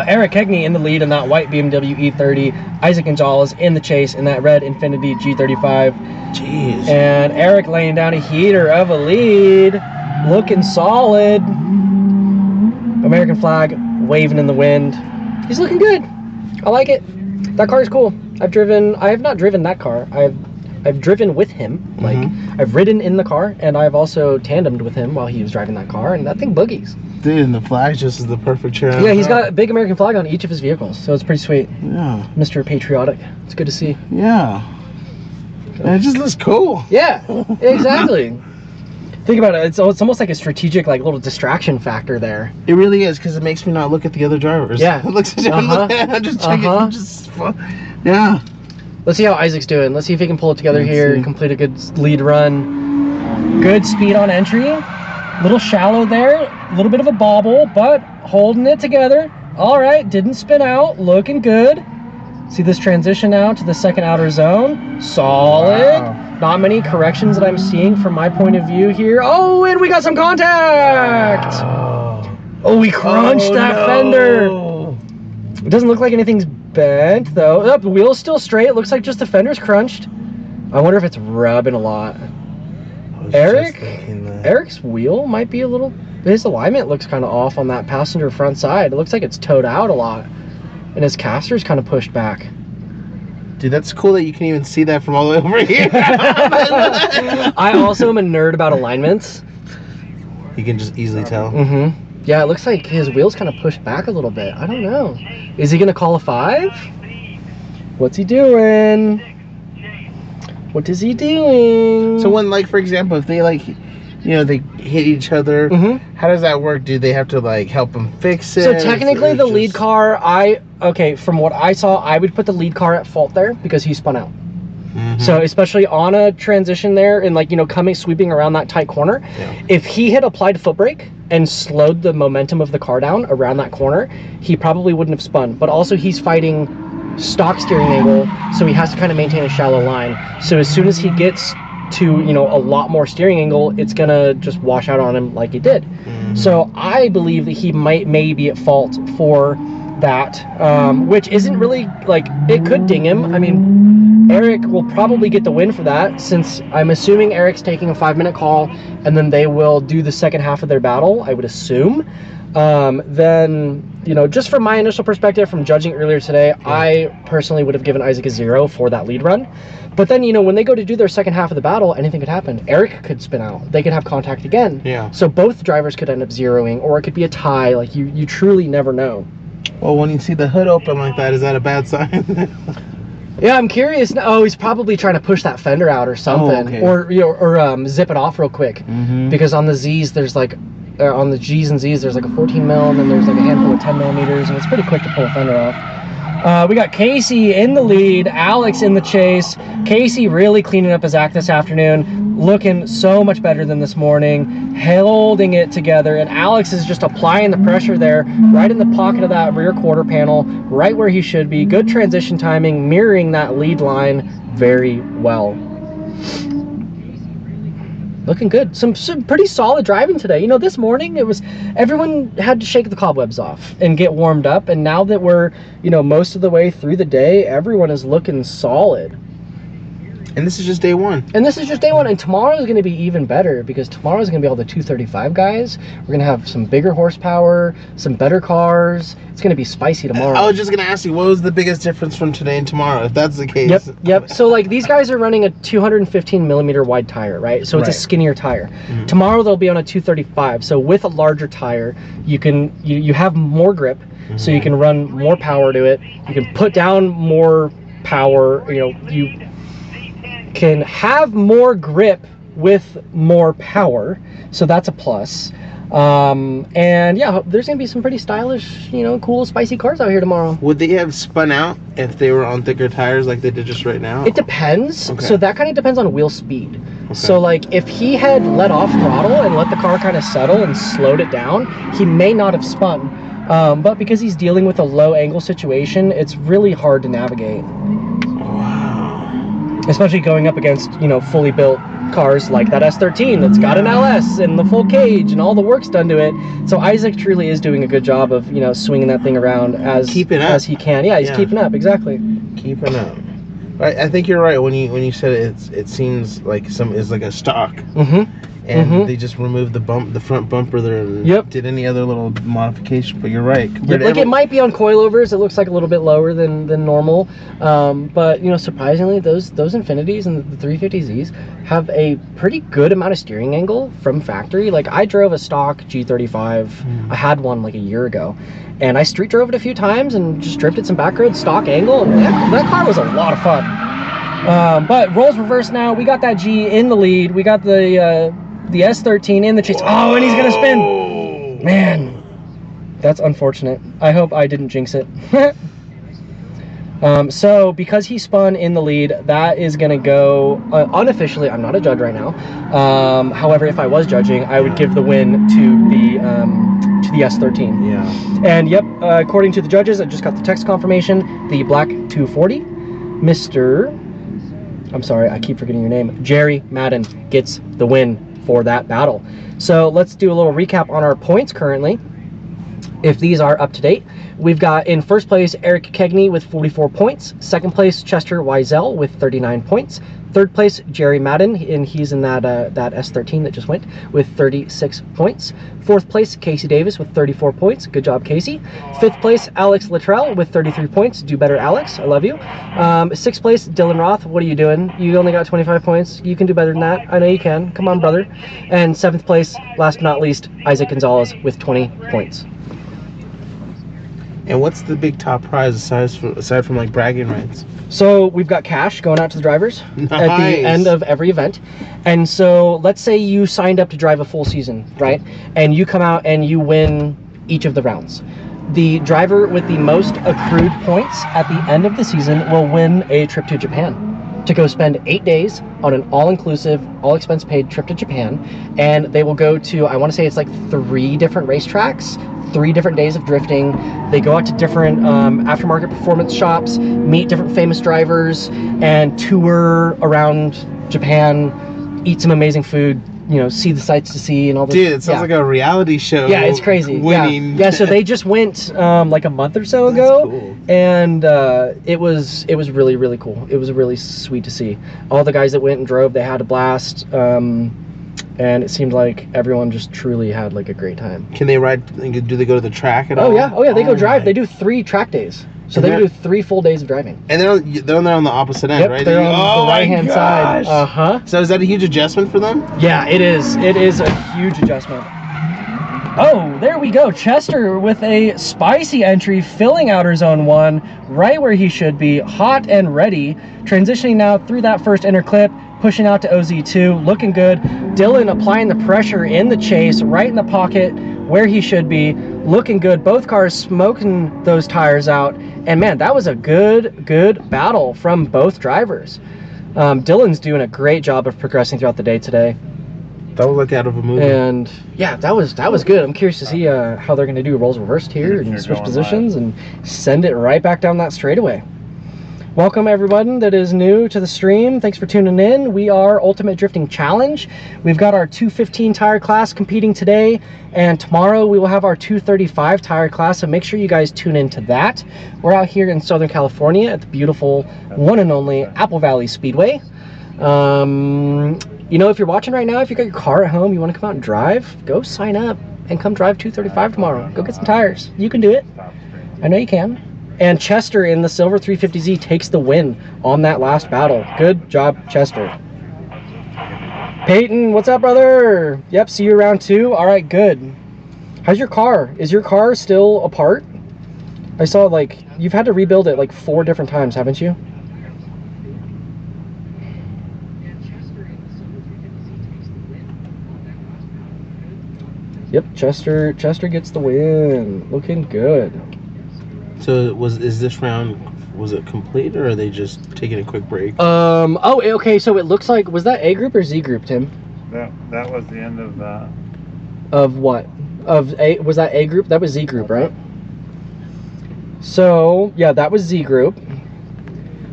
Eric Kegney in the lead in that white BMW E30. Isaac Gonzalez in the chase in that red Infiniti G35. Jeez. And Eric laying down a heater of a lead. Looking solid. American flag waving in the wind. He's looking good. I like it. That car is cool. I have not driven that car. I've driven with him, like I've ridden in the car, and I've also tandemed with him while he was driving that car, and that thing boogies.
Dude, and the flag just is the perfect chair.
Yeah, he's got a big American flag on each of his vehicles, so it's pretty sweet.
Yeah.
Mr. Patriotic. It's good to see.
Yeah. And it just looks cool.
Yeah, exactly. Think about it. It's almost like a strategic, like, little distraction factor there.
It really is, because it makes me not look at the other drivers.
Yeah.
It looks at I'm just checking. Yeah.
Let's see how Isaac's doing. Let's see if he can pull it together here and complete a good lead run. Good speed on entry. Little shallow there. A little bit of a bobble, but holding it together. All right, didn't spin out. Looking good. See this transition now to the second outer zone. Solid. Wow. Not many corrections that I'm seeing from my point of view here. Oh, and we got some contact. Wow. Oh, we crunched that fender. It doesn't look like anything's bent though. Oh, the wheel's still straight. It looks like just the fender's crunched. I wonder if it's rubbing a lot. Eric's wheel might be a little, his alignment looks kind of off on that passenger front side. It looks like it's towed out a lot. And his caster's kind of pushed back.
Dude, that's cool that you can even see that from all the way over here.
I also am a nerd about alignments.
You can just easily tell.
Mm-hmm. Yeah, it looks like his wheel's kind of pushed back a little bit. I don't know. Is he going to call a 5? What's he doing? What is he doing?
So when, like, for example, if they, like, you know, they hit each other, how does that work? Do they have to, like, help them fix it?
So technically the lead car, okay, from what I saw, I would put the lead car at fault there because he spun out. So especially on a transition there and, like, you know, sweeping around that tight corner, if he had applied foot brake and slowed the momentum of the car down around that corner, he probably wouldn't have spun. But also he's fighting stock steering angle, so he has to kind of maintain a shallow line. So as soon as he gets to, you know, a lot more steering angle, it's gonna just wash out on him like it did. So I believe that he may be at fault for that, which isn't really, like, it could ding him. I mean, Eric will probably get the win for that, since I'm assuming Eric's taking a 5-minute call and then they will do the second half of their battle, I would assume. Then, you know, just from my initial perspective from judging earlier today, I personally would have given Isaac a 0 for that lead run. But then, you know, when they go to do their second half of the battle, anything could happen. Eric could spin out. They could have contact again. So both drivers could end up zeroing, or it could be a tie. Like, you truly never know.
Well, when you see the hood open like that, is that a bad sign?
Yeah, I'm curious. Oh, he's probably trying to push that fender out or something, or, you know, or zip it off real quick. Because on the Z's, there's like, on the G's and Z's, there's like a 14 mil, and then there's like a handful of 10 millimeters, and it's pretty quick to pull a fender off. We got Casey in the lead, Alex in the chase. Casey really cleaning up his act this afternoon, looking so much better than this morning, holding it together, and Alex is just applying the pressure there, right in the pocket of that rear quarter panel, right where he should be. Good transition timing, mirroring that lead line very well. Looking good. Some pretty solid driving today. You know, this morning it was, everyone had to shake the cobwebs off and get warmed up, and now that we're, you know, most of the way through the day, everyone is looking solid.
And this is just day one.
And this is just day one. And tomorrow is going to be even better, because tomorrow is going to be all the 235 guys. We're going to have some bigger horsepower, some better cars. It's going to be spicy tomorrow.
I was just going to ask you, what was the biggest difference from today and tomorrow, if that's the case?
Yep. So, like, these guys are running a 215 millimeter wide tire, right? So it's a skinnier tire. Tomorrow they'll be on a 235. So with a larger tire, you have more grip, so you can run more power to it. You can put down more power. You know, you can have more grip with more power, so that's a plus. And yeah, there's gonna be some pretty stylish, you know, cool, spicy cars out here tomorrow.
Would they have spun out if they were on thicker tires like they did just right now?
It depends. So that kind of depends on wheel speed. So, like, if he had let off throttle and let the car kind of settle and slowed it down, he may not have spun. But because he's dealing with a low angle situation, it's really hard to navigate. Especially going up against, you know, fully built cars like that S13 that's got an LS and the full cage and all the work's done to it. So Isaac truly is doing a good job of, you know, swinging that thing around as he can. Yeah, he's keeping up, exactly.
Keeping up. I think you're right when you said it seems like it's like a stock. And they just removed the front bumper there and did any other little modification, but you're right.
Like, it might be on coilovers, it looks like a little bit lower than normal, but, you know, surprisingly, those Infinities and the 350Zs have a pretty good amount of steering angle from factory. Like, I drove a stock G35, I had one like a year ago, and I street drove it a few times and just drifted some back road stock angle, and that car was a lot of fun. But roles reversed now. We got that G in the lead, we got the S13 in the chase. Oh, and he's gonna spin. Man, that's unfortunate. I hope I didn't jinx it. So because he spun in the lead, that is gonna go unofficially. I'm not a judge right now. However, if I was judging, I would give the win to the S13.
Yeah.
And yep, according to the judges, I just got the text confirmation. The black 240, Mr. I'm sorry, I keep forgetting your name. Jerry Madden gets the win for that battle. So let's do a little recap on our points currently. If these are up to date, We've got in first place Eric Kegney with 44 points. Second place Chester Wiesel with 39 points. Third place Jerry Madden, and he's in that that S13 that just went, with 36 points. Fourth place Casey Davis with 34 points. Good job, Casey. Fifth place Alex Luttrell with 33 points. Do better, Alex. I love you. Sixth place Dylan Roth. What are you doing? You only got 25 points. You can do better than that. I know you can. Come on, brother. And seventh place, last but not least, Isaac Gonzalez with 20 points.
And what's the big top prize aside from like bragging rights?
So we've got cash going out to the drivers
Nice.
at the end of every event. And so let's say you signed up to drive a full season, right? And you come out and you win each of the rounds. The driver with the most accrued points at the end of the season will win a trip to Japan to go spend 8 days on an all-inclusive, all-expense-paid trip to Japan. And they will go to, I want to say it's like 3 different racetracks, 3 different days of drifting. They go out to different aftermarket performance shops, meet different famous drivers, and tour around Japan, eat some amazing food, you know, see the sights to see and all this.
Dude, it sounds like a reality show.
Yeah, it's crazy.
Winning.
Yeah, so they just went like a month or so ago.
Cool.
And it was really, really cool. It was really sweet to see. All the guys that went and drove, they had a blast. And it seemed like everyone just truly had like a great time.
Can they ride? Do they go to the track at all?
Oh yeah, they go drive. They do 3 track days, so they do 3 full days of driving.
And they're on the opposite end,
Yep,
right?
they're on the right hand side.
So is that a huge adjustment for them?
Yeah, it is. It is a huge adjustment. Oh, there we go. Chester with a spicy entry, filling outer zone 1, right where he should be, hot and ready. Transitioning now through that first inner clip, pushing out to OZ2, looking good. Dylan applying the pressure in the chase, right in the pocket where he should be, looking good. Both cars smoking those tires out. And man, that was a good battle from both drivers. Dylan's doing a great job of progressing throughout the day today.
That was like out of a movie.
And yeah, that was good. I'm curious to see how they're going to do roles reversed here and switch positions and send it right back down that straightaway. Welcome everyone that is new to the stream. Thanks for tuning in. We are Ultimate Drifting Challenge. We've got our 215 tire class competing today, and tomorrow we will have our 235 tire class, so make sure you guys tune into that. We're out here in Southern California at the beautiful one and only Apple Valley Speedway. You know, if you're watching right now, if you got your car at home, you want to come out and drive, go sign up and come drive 235 tomorrow. Go get some tires. You can do it. I know you can. And Chester in the silver 350Z takes the win on that last battle. Good job, Chester. Peyton, what's up, brother? Yep, see you around 2. All right, good. How's your car? Is your car still apart? I saw, like, you've had to rebuild it like 4 different times, haven't you? Yep, Chester gets the win. Looking good.
So is this round, was it complete, or are they just taking a quick break?
Oh, okay, so it looks like, was that A group or Z group, Tim?
That was the end of that.
Of what? Of A, was that A group? That was Z group, right? So, yeah, that was Z group.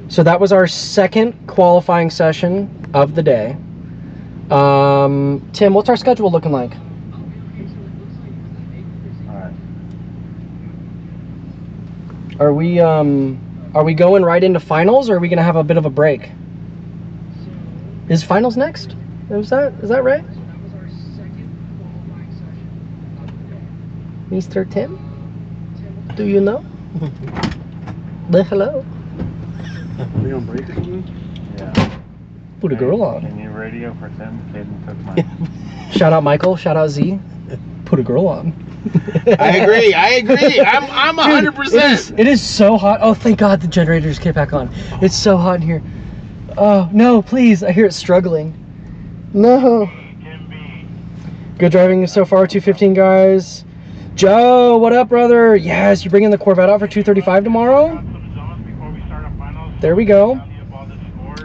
So that was our second qualifying session of the day. Tim, what's our schedule looking like? Are we going right into finals, or are we gonna have a bit of a break? Is finals next? Is that right? Mr. Tim? Do you know? Hello?
Are we on break again?
Yeah.
Put a girl on.
Can you radio for Tim? Caden took mine.
Shout out Michael, shout out Z. Put a girl on.
I agree. I'm 100%.
It is so hot. Oh, thank God the generators came back on. It's so hot in here. Oh, no, please. I hear it struggling. No. Good driving so far, 215 guys. Joe, what up, brother? Yes, you bringing the Corvette out for 235 tomorrow? There we go.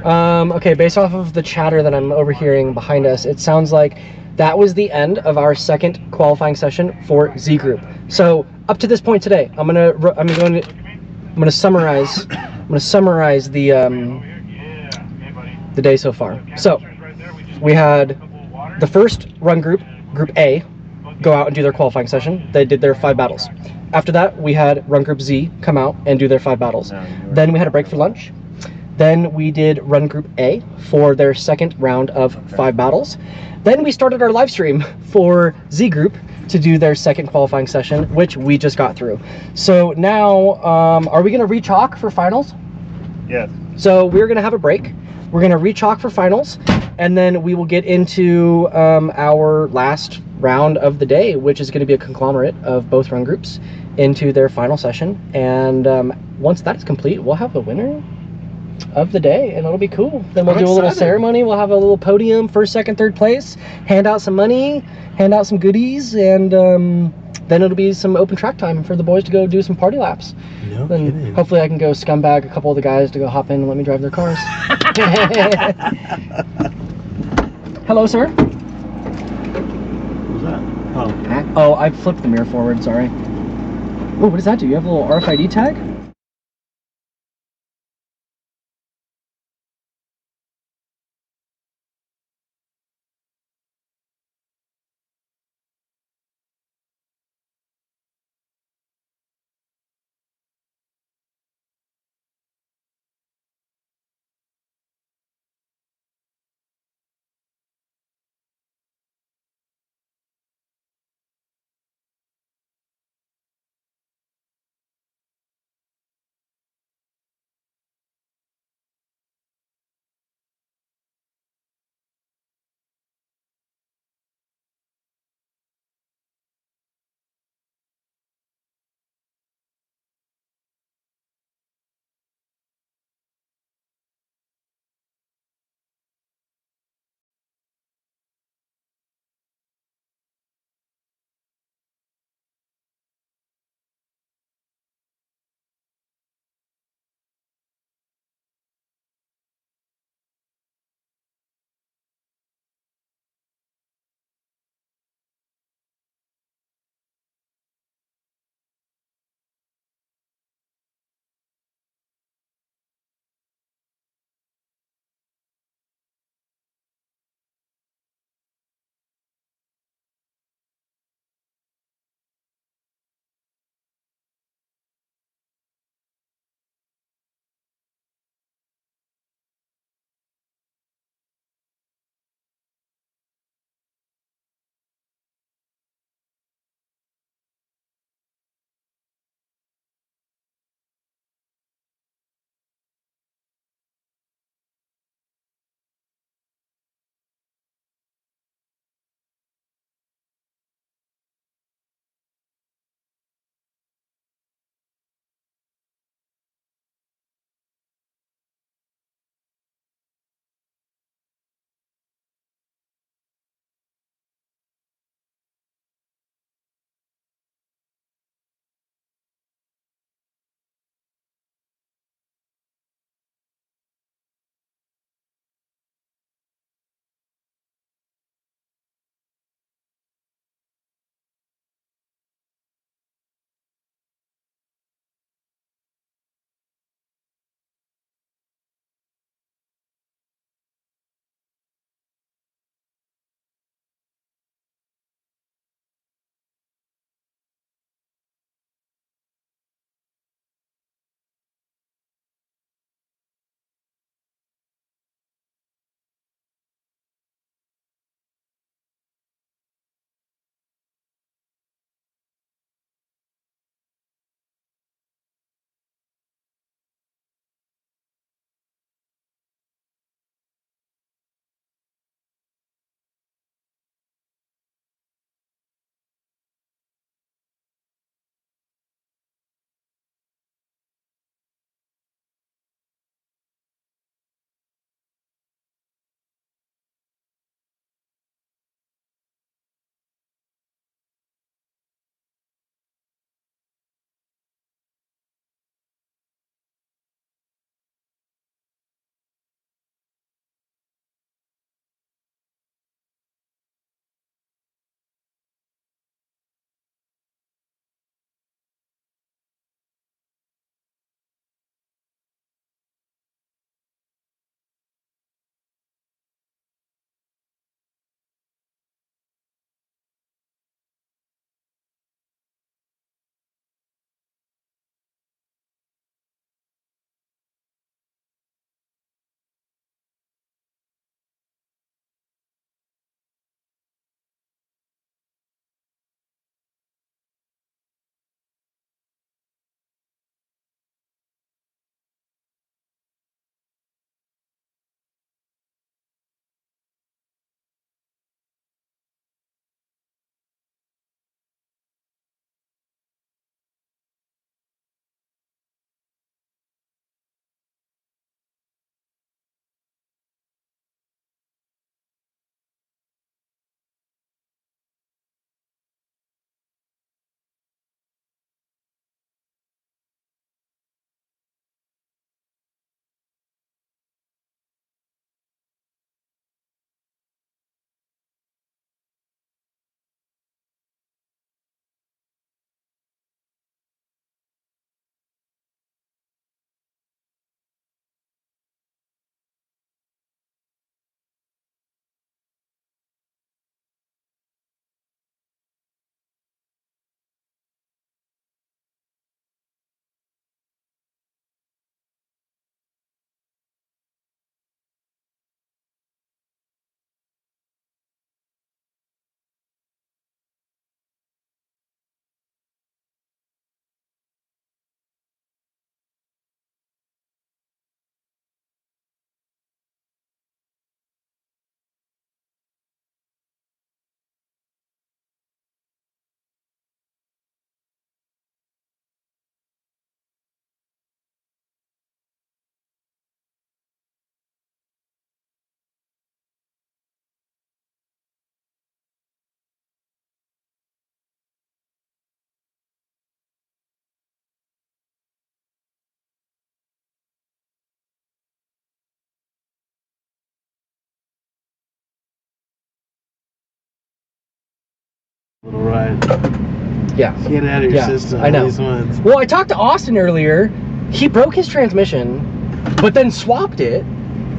Okay, based off of the chatter that I'm overhearing behind us, it sounds like that was the end of our second qualifying session for Z Group. So up to this point today, I'm gonna summarize the day so far. So we had the first run group, Group A, go out and do their qualifying session. They did their 5 battles. After that, we had Run Group Z come out and do their 5 battles. Then we had a break for lunch. Then we did Run Group A for their second round of 5 battles. Then we started our live stream for Z Group to do their second qualifying session, which we just got through. So now, are we gonna re-chalk for finals?
Yes.
So we're gonna have a break. We're gonna re-chalk for finals, and then we will get into our last round of the day, which is gonna be a conglomerate of both run groups into their final session. And once that is complete, we'll have the winner of the day, and it'll be cool. Then we'll do a little ceremony. We'll have a little podium, first, second, third place, hand out some money, hand out some goodies, and then it'll be some open track time for the boys to go do some party laps.
No
Then
kidding.
hopefully I can go scumbag a couple of the guys to go hop in and let me drive their cars. Hello, sir.
What was that? Oh.
Oh, I flipped the mirror forward, sorry. Oh, what does that do? You have a little RFID tag?
Little ride.
Yeah.
Get it out of your system.
I know.
These ones.
Well, I talked to Austin earlier. He broke his transmission, but then swapped it.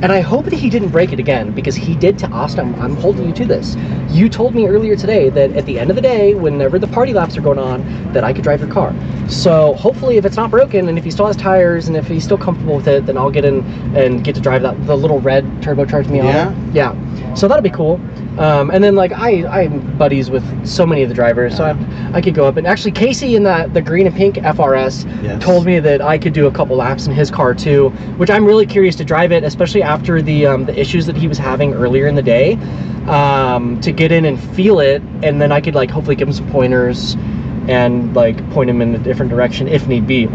And I hope that he didn't break it again, because he did to Austin. I'm holding you to this. You told me earlier today that at the end of the day, whenever the party laps are going on, that I could drive your car. So hopefully if it's not broken, and if he still has tires, and if he's still comfortable with it, then I'll get in and get to drive the little red turbocharged Miata. Yeah. So that'll be cool. And then like I'm buddies with so many of the drivers, so I could go up, and actually Casey in the green and pink FRS told me that I could do a couple laps in his car too, which I'm really curious to drive it, especially after the issues that he was having earlier in the day, to get in and feel it, and then I could like hopefully give him some pointers and like point him in a different direction if need be,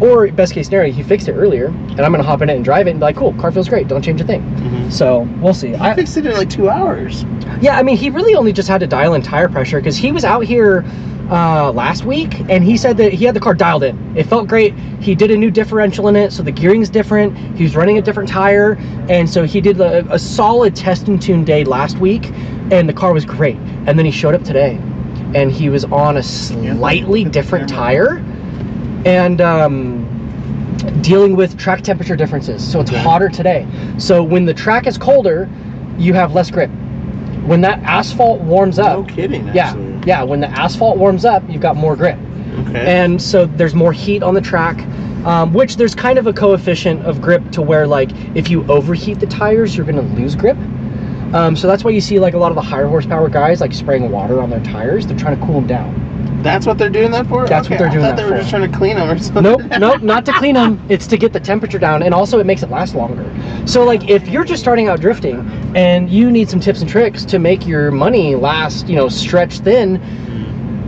or best case scenario, he fixed it earlier, and I'm gonna hop in it and drive it and be like, cool, car feels great, don't change a thing. So we'll see.
I fixed it in like 2 hours.
Yeah, I mean, he really only just had to dial in tire pressure, because he was out here last week, and he said that he had the car dialed in. It felt great. He did a new differential in it, so the gearing's different. He was running a different tire, and so he did a solid test and tune day last week, and the car was great. And then he showed up today, and he was on a slightly different tire, and dealing with track temperature differences. So it's hotter today. So when the track is colder, you have less grip. When that asphalt warms up,
no kidding, actually.
Yeah, when the asphalt warms up, you've got more grip. And so there's more heat on the track, which there's kind of a coefficient of grip to where like if you overheat the tires, you're gonna lose grip. So that's why you see like a lot of the higher horsepower guys like spraying water on their tires. They're trying to cool them down.
That's what they're doing that for?
That's what they're doing that for.
I thought they were just trying to clean them or something.
Nope, not to clean them. It's to get the temperature down, and also it makes it last longer. So like if you're just starting out drifting and you need some tips and tricks to make your money last, you know, stretch thin,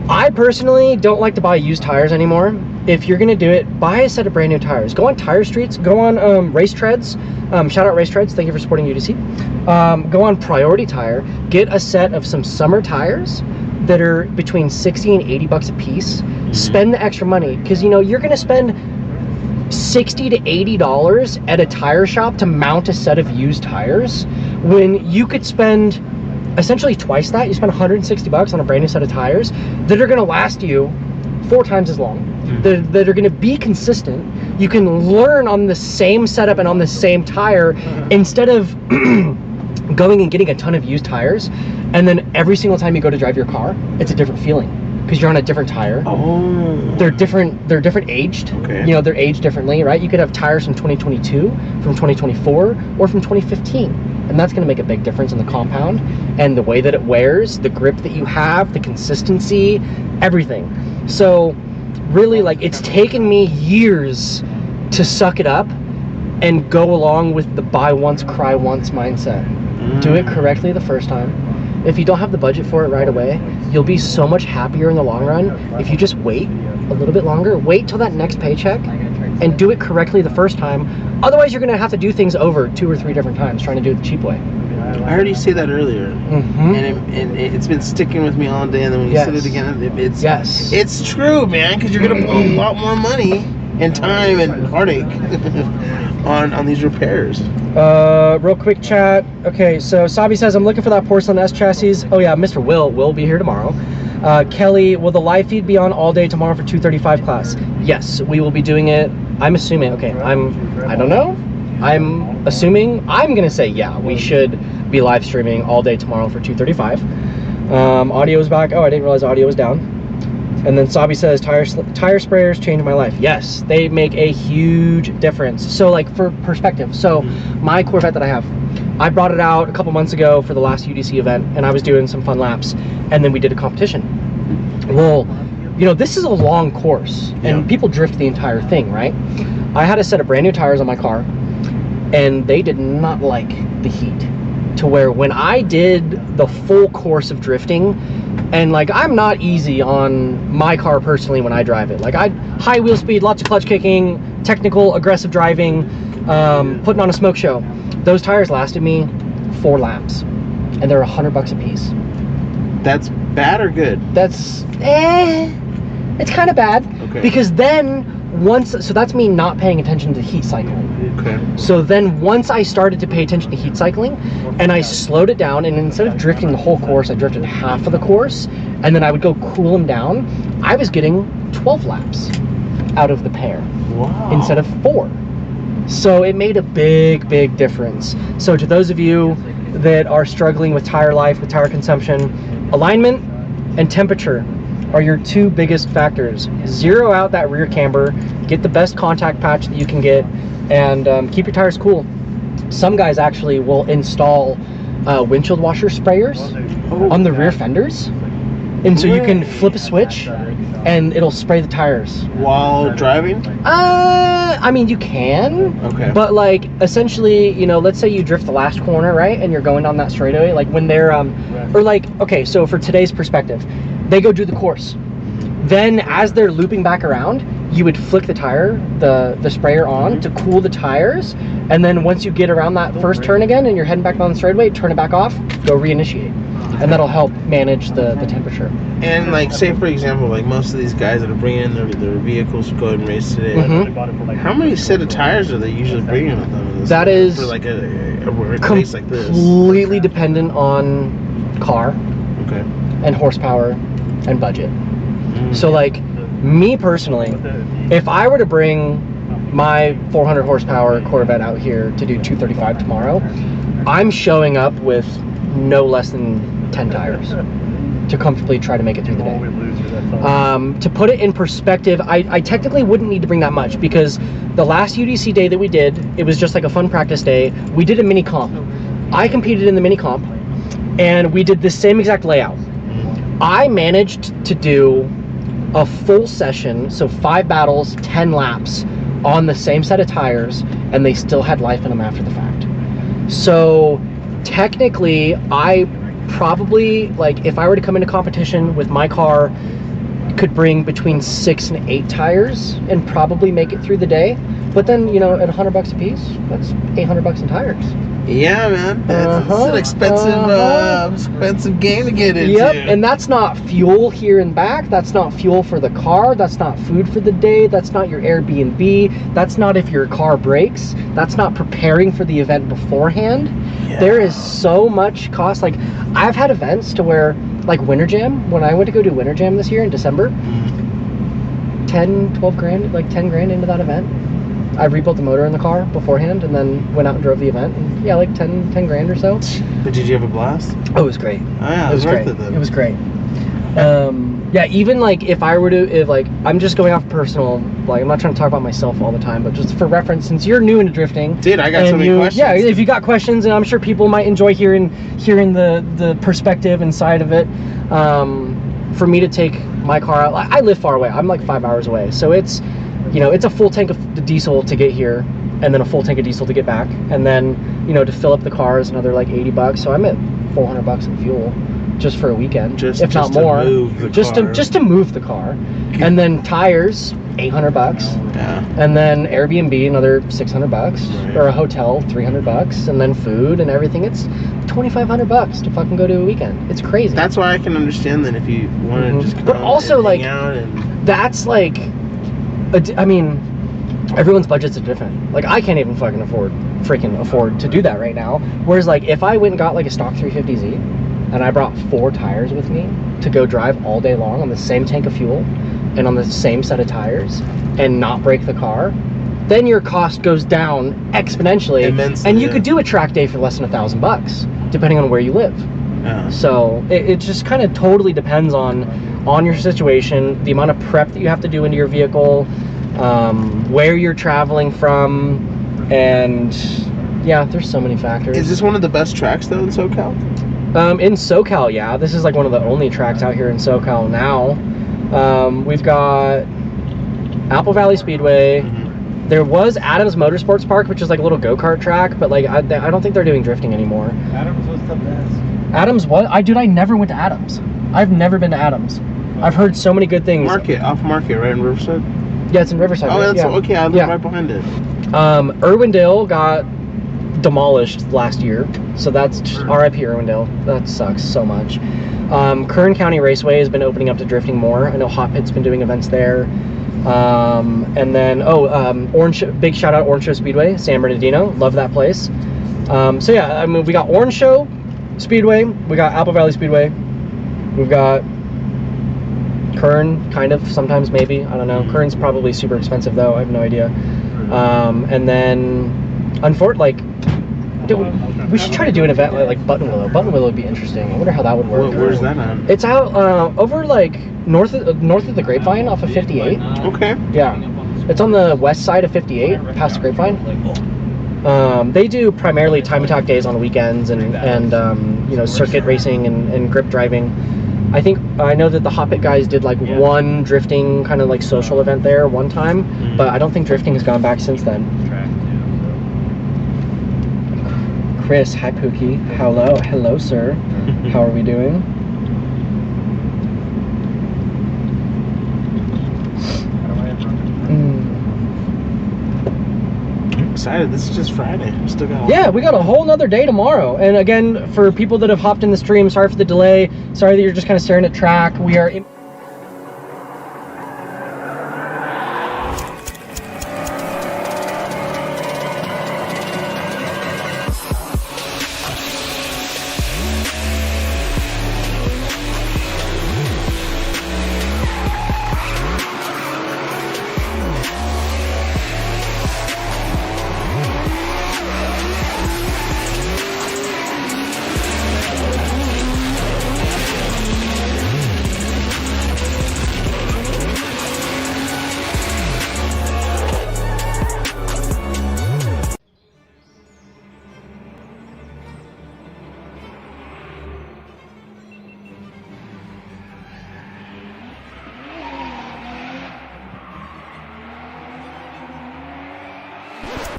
I personally don't like to buy used tires anymore. If you're gonna do it, buy a set of brand new tires. Go on Tire Streets, go on Race Treads. Shout out Race Treads, thank you for supporting UDC. Go on Priority Tire, get a set of some summer tires that are between 60 and 80 bucks a piece. Spend the extra money, because you know you're gonna spend $60 to $80 at a tire shop to mount a set of used tires, when you could spend essentially twice that. You spend 160 bucks on a brand new set of tires that are gonna last you 4 times as long, that are gonna be consistent. You can learn on the same setup and on the same tire, instead of going and getting a ton of used tires, and then every single time you go to drive your car, it's a different feeling, because you're on a different tire. They're different aged. You know, they're aged differently, right? You could have tires from 2022, from 2024, or from 2015, and that's going to make a big difference in the compound and the way that it wears, the grip that you have, the consistency, everything. So really, like, it's taken me years to suck it up and go along with the buy once, cry once mindset. Do it correctly the first time. If you don't have the budget for it right away, you'll be so much happier in the long run if you just wait a little bit longer. Wait till that next paycheck and do it correctly the first time. Otherwise, you're going to have to do things over 2 or 3 different times trying to do it the cheap way.
I heard you say that earlier, and it's been sticking with me all day. And then when you said it again, it's true, man. Because you're gonna blow a lot more money and time and heartache on these repairs.
Real quick chat. Okay, so Sabi says, I'm looking for that porcelain S chassis. Oh yeah, Mr. Will be here tomorrow. Kelly, will the live feed be on all day tomorrow for 235 class? Yes, we will be doing it. I'm assuming. Okay, I don't know. I'm assuming. I'm gonna say yeah. We should be live streaming all day tomorrow for 235. Audio is back. Oh, I didn't realize audio was down. And then Sabi says, tire sprayers changed my life. Yes, they make a huge difference. So like for perspective, so my Corvette that I have, I brought it out a couple months ago for the last UDC event, and I was doing some fun laps, and then we did a competition. Well, you know, this is a long course, and people drift the entire thing, right? I had a set of brand new tires on my car, and they did not like the heat, to where when I did the full course of drifting, and like I'm not easy on my car personally when I drive it. Like high wheel speed, lots of clutch kicking, technical, aggressive driving, putting on a smoke show. Those tires lasted me 4 laps, and they're $100 a piece.
That's bad or good?
That's it's kind of bad, because then so that's me not paying attention to heat cycling.
Okay.
So then once I started to pay attention to heat cycling and I slowed it down, and instead of drifting the whole course, I drifted half of the course, and then I would go cool them down, I was getting 12 laps out of the pair.
Wow.
Instead of 4. So it made a big, big difference. So to those of you that are struggling with tire life, with tire consumption, alignment and temperature are your 2 biggest factors. Zero out that rear camber, get the best contact patch that you can get, and keep your tires cool. Some guys actually will install windshield washer sprayers on the rear fenders. And so you can flip a switch and it'll spray the tires.
While driving?
I mean, you can.
Okay.
But like, essentially, you know, let's say you drift the last corner, right? And you're going down that straightaway, like when they're, or like, okay, so for today's perspective, they go do the course. Then as they're looping back around, you would flick the tire, the sprayer on to cool the tires. And then once you get around that first turn again and you're heading back down the straightaway, turn it back off, go reinitiate. And that'll help manage the temperature.
And like, say for example, like most of these guys that are bringing in their vehicles to go and race today, how many set of tires are they usually bringing with them?
That is
for like a race like this.
Completely dependent on car,
okay,
and horsepower and budget. So like, me personally, if I were to bring my 400 horsepower Corvette out here to do 235 tomorrow, I'm showing up with no less than 10 tires to comfortably try to make it through the day. To put it in perspective, I technically wouldn't need to bring that much, because the last UDC day that we did, it was just like a fun practice day. We did a mini comp. I competed in the mini comp, and we did the same exact layout. I managed to do a full session, so 5 battles, 10 laps on the same set of tires, and they still had life in them after the fact. So technically, I probably, like, if I were to come into competition with my car, could bring between 6 and 8 tires and probably make it through the day. But then, you know, at $100 a piece, that's $800 in tires.
Yeah, man. It's an expensive game to get into.
Yep, and that's not fuel here and back. That's not fuel for the car. That's not food for the day. That's not your Airbnb. That's not if your car breaks. That's not preparing for the event beforehand. Yeah. There is so much cost. Like, I've had events to where, like Winter Jam, when I went to go do Winter Jam this year in December, 10, 12 grand, like 10 grand into that event. I rebuilt the motor in the car beforehand and then went out and drove the event. And yeah, like 10 grand or so.
But did you have a blast?
Oh, it was great.
Oh yeah,
it was
great.
It was great. Yeah, even like if I were to, if like, I'm just going off personal, like I'm not trying to talk about myself all the time, but just for reference, since you're new into drifting.
Dude, I got so many questions.
Yeah, if you got questions, and I'm sure people might enjoy hearing the perspective inside of it. For me to take my car out, I live far away. I'm like 5 hours away. So it's, you know, it's a full tank of the diesel to get here, and then a full tank of diesel to get back, and then, you know, to fill up the car is another like $80. So I'm at $400 in fuel just for a weekend, if not more. Just to move the car, and then tires $800,
yeah,
and then Airbnb another $600, right, or a hotel $300, and then food and everything. It's $2,500 to fucking go to a weekend. It's crazy.
That's why I can understand that if you want to just come
but also,
and
like,
hang out and...
that's like, I mean, everyone's budgets are different. Like, I can't even fucking afford to do that right now. Whereas, like, if I went and got like a stock 350Z and I brought 4 tires with me to go drive all day long on the same tank of fuel and on the same set of tires and not break the car, then your cost goes down exponentially.
Immensely,
and you could do a track day for less than $1,000 depending on where you live.
Yeah.
So it just kind of totally depends on your situation, the amount of prep that you have to do into your vehicle, where you're traveling from, and yeah, there's so many factors.
Is this one of the best tracks though in SoCal?
In SoCal, yeah. This is like one of the only tracks out here in SoCal now. We've got Apple Valley Speedway. There was Adams Motorsports Park, which is like a little go-kart track, but like I don't think they're doing drifting anymore.
Adams was the best.
Adams what? I never went to Adams. I've never been to Adams. I've heard so many good things.
Off Market, right in Riverside?
Yeah, it's in Riverside.
Oh, that's okay. I live right behind it.
Irwindale got demolished last year, so that's RIP Irwindale. That sucks so much. Kern County Raceway has been opening up to drifting more. I know Hot Pit's been doing events there. And then Orange, big shout out Orange Show Speedway, San Bernardino, love that place. So yeah, I mean, we got Orange Show Speedway, we got Apple Valley Speedway, we've got Kern, kind of, sometimes, maybe, I don't know. Kern's probably super expensive though, I have no idea. And then dude, we should try to do an event like Buttonwillow. Buttonwillow would be interesting. I wonder how that would work.
Where's that on?
It's out over like north of the Grapevine off of 58.
Okay.
Yeah, it's on the west side of 58, past the Grapevine. They do primarily time attack days on weekends and you know, circuit racing and grip driving. I know that the Hop It guys did like one drifting kind of like social event there one time, but I don't think drifting has gone back since then. Chris, hi Pookie. Hello sir. How are we doing?
I'm excited. This is just Friday. We still got
we got a whole nother day tomorrow. And again, for people that have hopped in the stream, sorry for the delay. Sorry that you're just kind of staring at track. We are in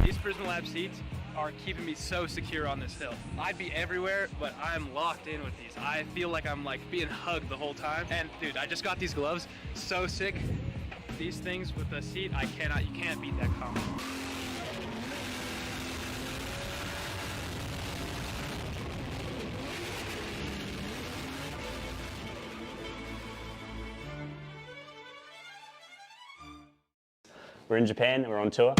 These Prison Lab seats are keeping me so secure on this hill. I'd be everywhere, but I'm locked in with these. I feel like I'm like being hugged the whole time. And dude, I just got these gloves, so sick. These things with the seat, you can't beat that combo.
We're in Japan and we're on tour.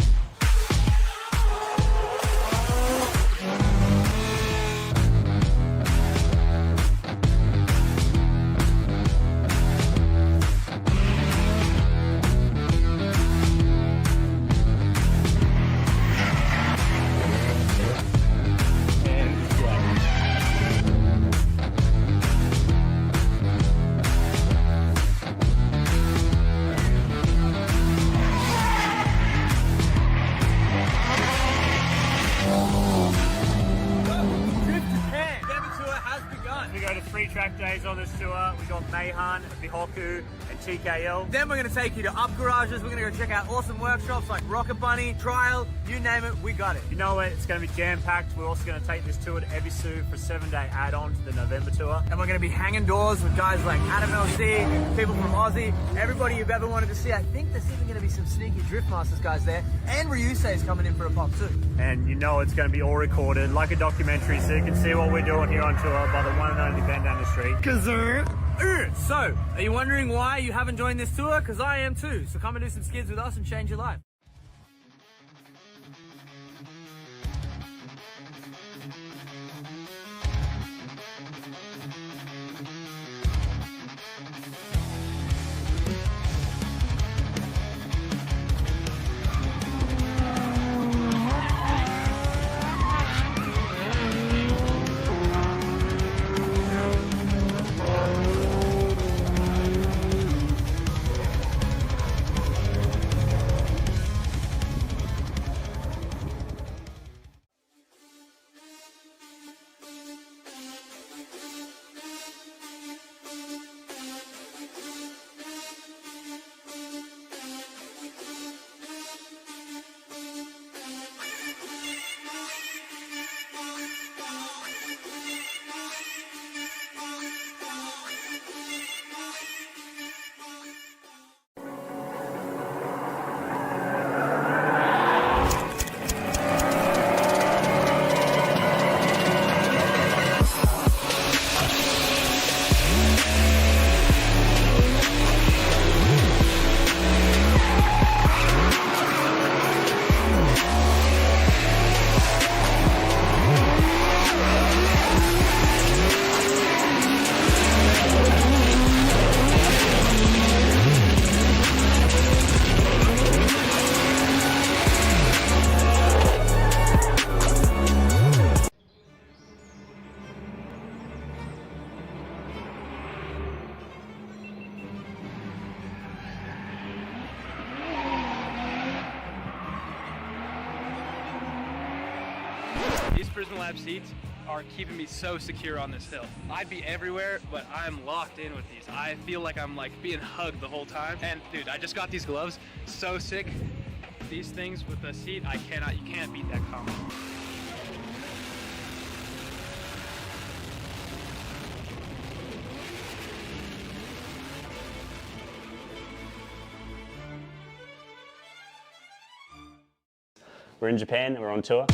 We go to 3 track days on this tour. We got Mayhan, Bihoku, and TKL.
Then we're going to take you to up garages. We're going to go check out awesome workshops like Rocket Bunny, Trial, you name it, we got it.
You know what? It's going to be jam-packed. We're also going to take this tour to Ebisu for a 7-day add-on to the November tour.
And we're going to be hanging doors with guys like Adam LC, people from Aussie, everybody you've ever wanted to see. I think there's even going to be some sneaky Drift Masters guys there. And Ryusei is coming in for a pop too.
And you know it's going to be all recorded like a documentary, so you can see what we're doing here on tour by the one and only Ben down the street.
So, are you wondering why you haven't joined this tour? Because I am too. So come and do some skids with us and change your life.
Prison Lab seats are keeping me so secure on this hill. I'd be everywhere, but I'm locked in with these. I feel like I'm like being hugged the whole time. And dude, I just got these gloves, so sick. These things with the seat, you can't beat that combo.
We're in Japan and we're on tour.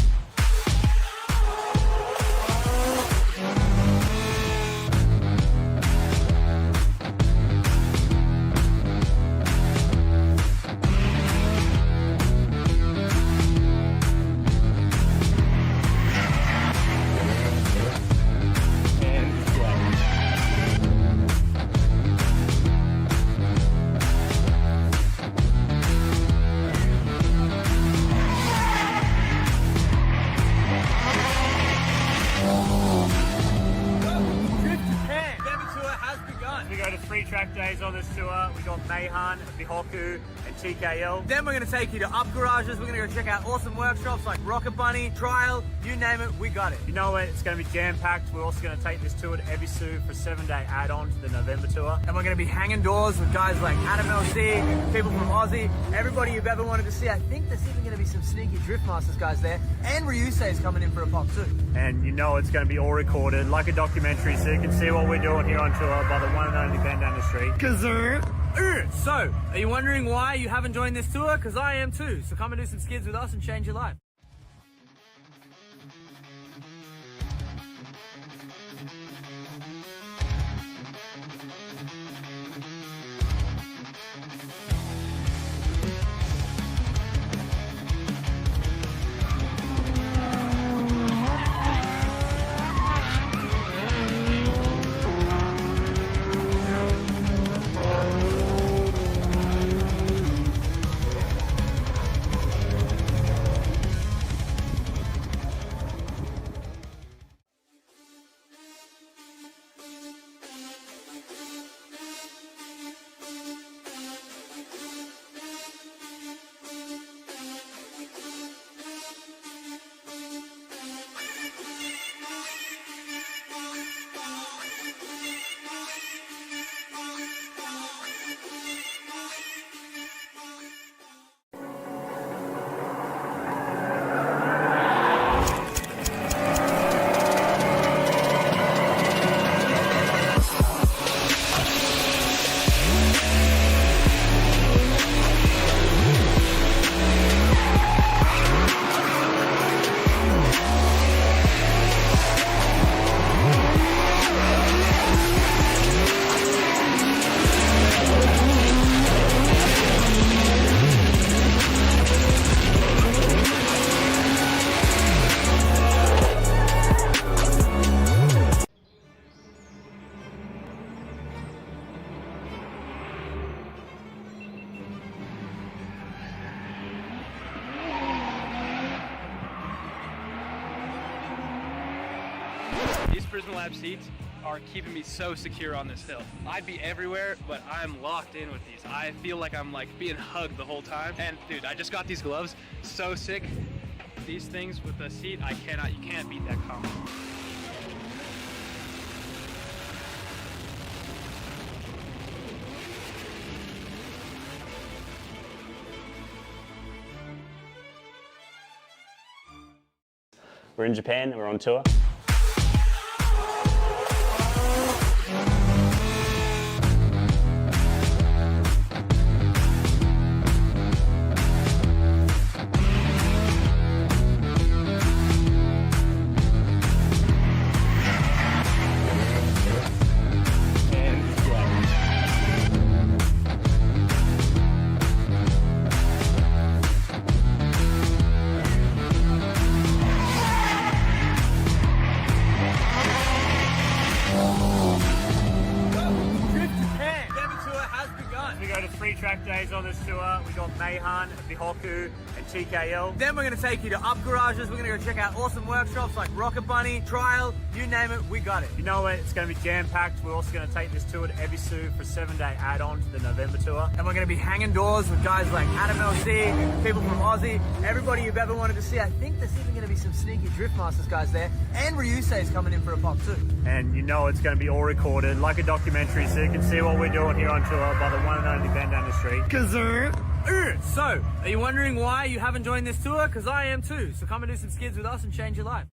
We go to 3 track days on this tour. We got Mayhan, Bihoku, and TKL.
Then we're going to take you to up garages. We're going to go check out awesome workshops like Rocket Bunny, Trial, you name it, we got it.
You know what? It's going to be jam-packed. We're also going to take this tour to Ebisu for a 7-day add-on to the November tour.
And we're going to be hanging doors with guys like Adam LC, people from Aussie, everybody you've ever wanted to see. I think there's even going to be some sneaky Drift Masters guys there. And Ryusei's coming in for a pop too.
And you know it's going to be all recorded like a documentary, so you can see what we're doing here on tour by the one and only band down the street.
So, are you wondering why you haven't joined this tour? Because I am too. So come and do some skids with us and change your life.
These Prison Lab seats are keeping me so secure on this hill. I'd be everywhere, but I'm locked in with these. I feel like I'm like being hugged the whole time. And dude, I just got these gloves, so sick. These things with the seat, you can't beat that combo.
We're in Japan and we're on tour.
days on this tour. We got Mayhan, Bihoku, and TKL.
Then we're going to take you to up garages. We're going to go check out awesome workshops like Rocket Bunny, Trial, you name it, we got it.
You know what? It's going to be jam-packed. We're also going to take this tour to Ebisu for a 7-day add-on to the November tour.
And we're going to be hanging doors with guys like Adam LC, people from Aussie, everybody you've ever wanted to see. I think there's even going to be some sneaky Drift Masters guys there. And Ryusei's coming in for a pop too.
And you know it's going to be all recorded like a documentary, so you can see what we're doing here on tour by the one and only Ben down the street.
So, are you wondering why you haven't joined this tour? Because I am too. So come and do some skids with us and change your life.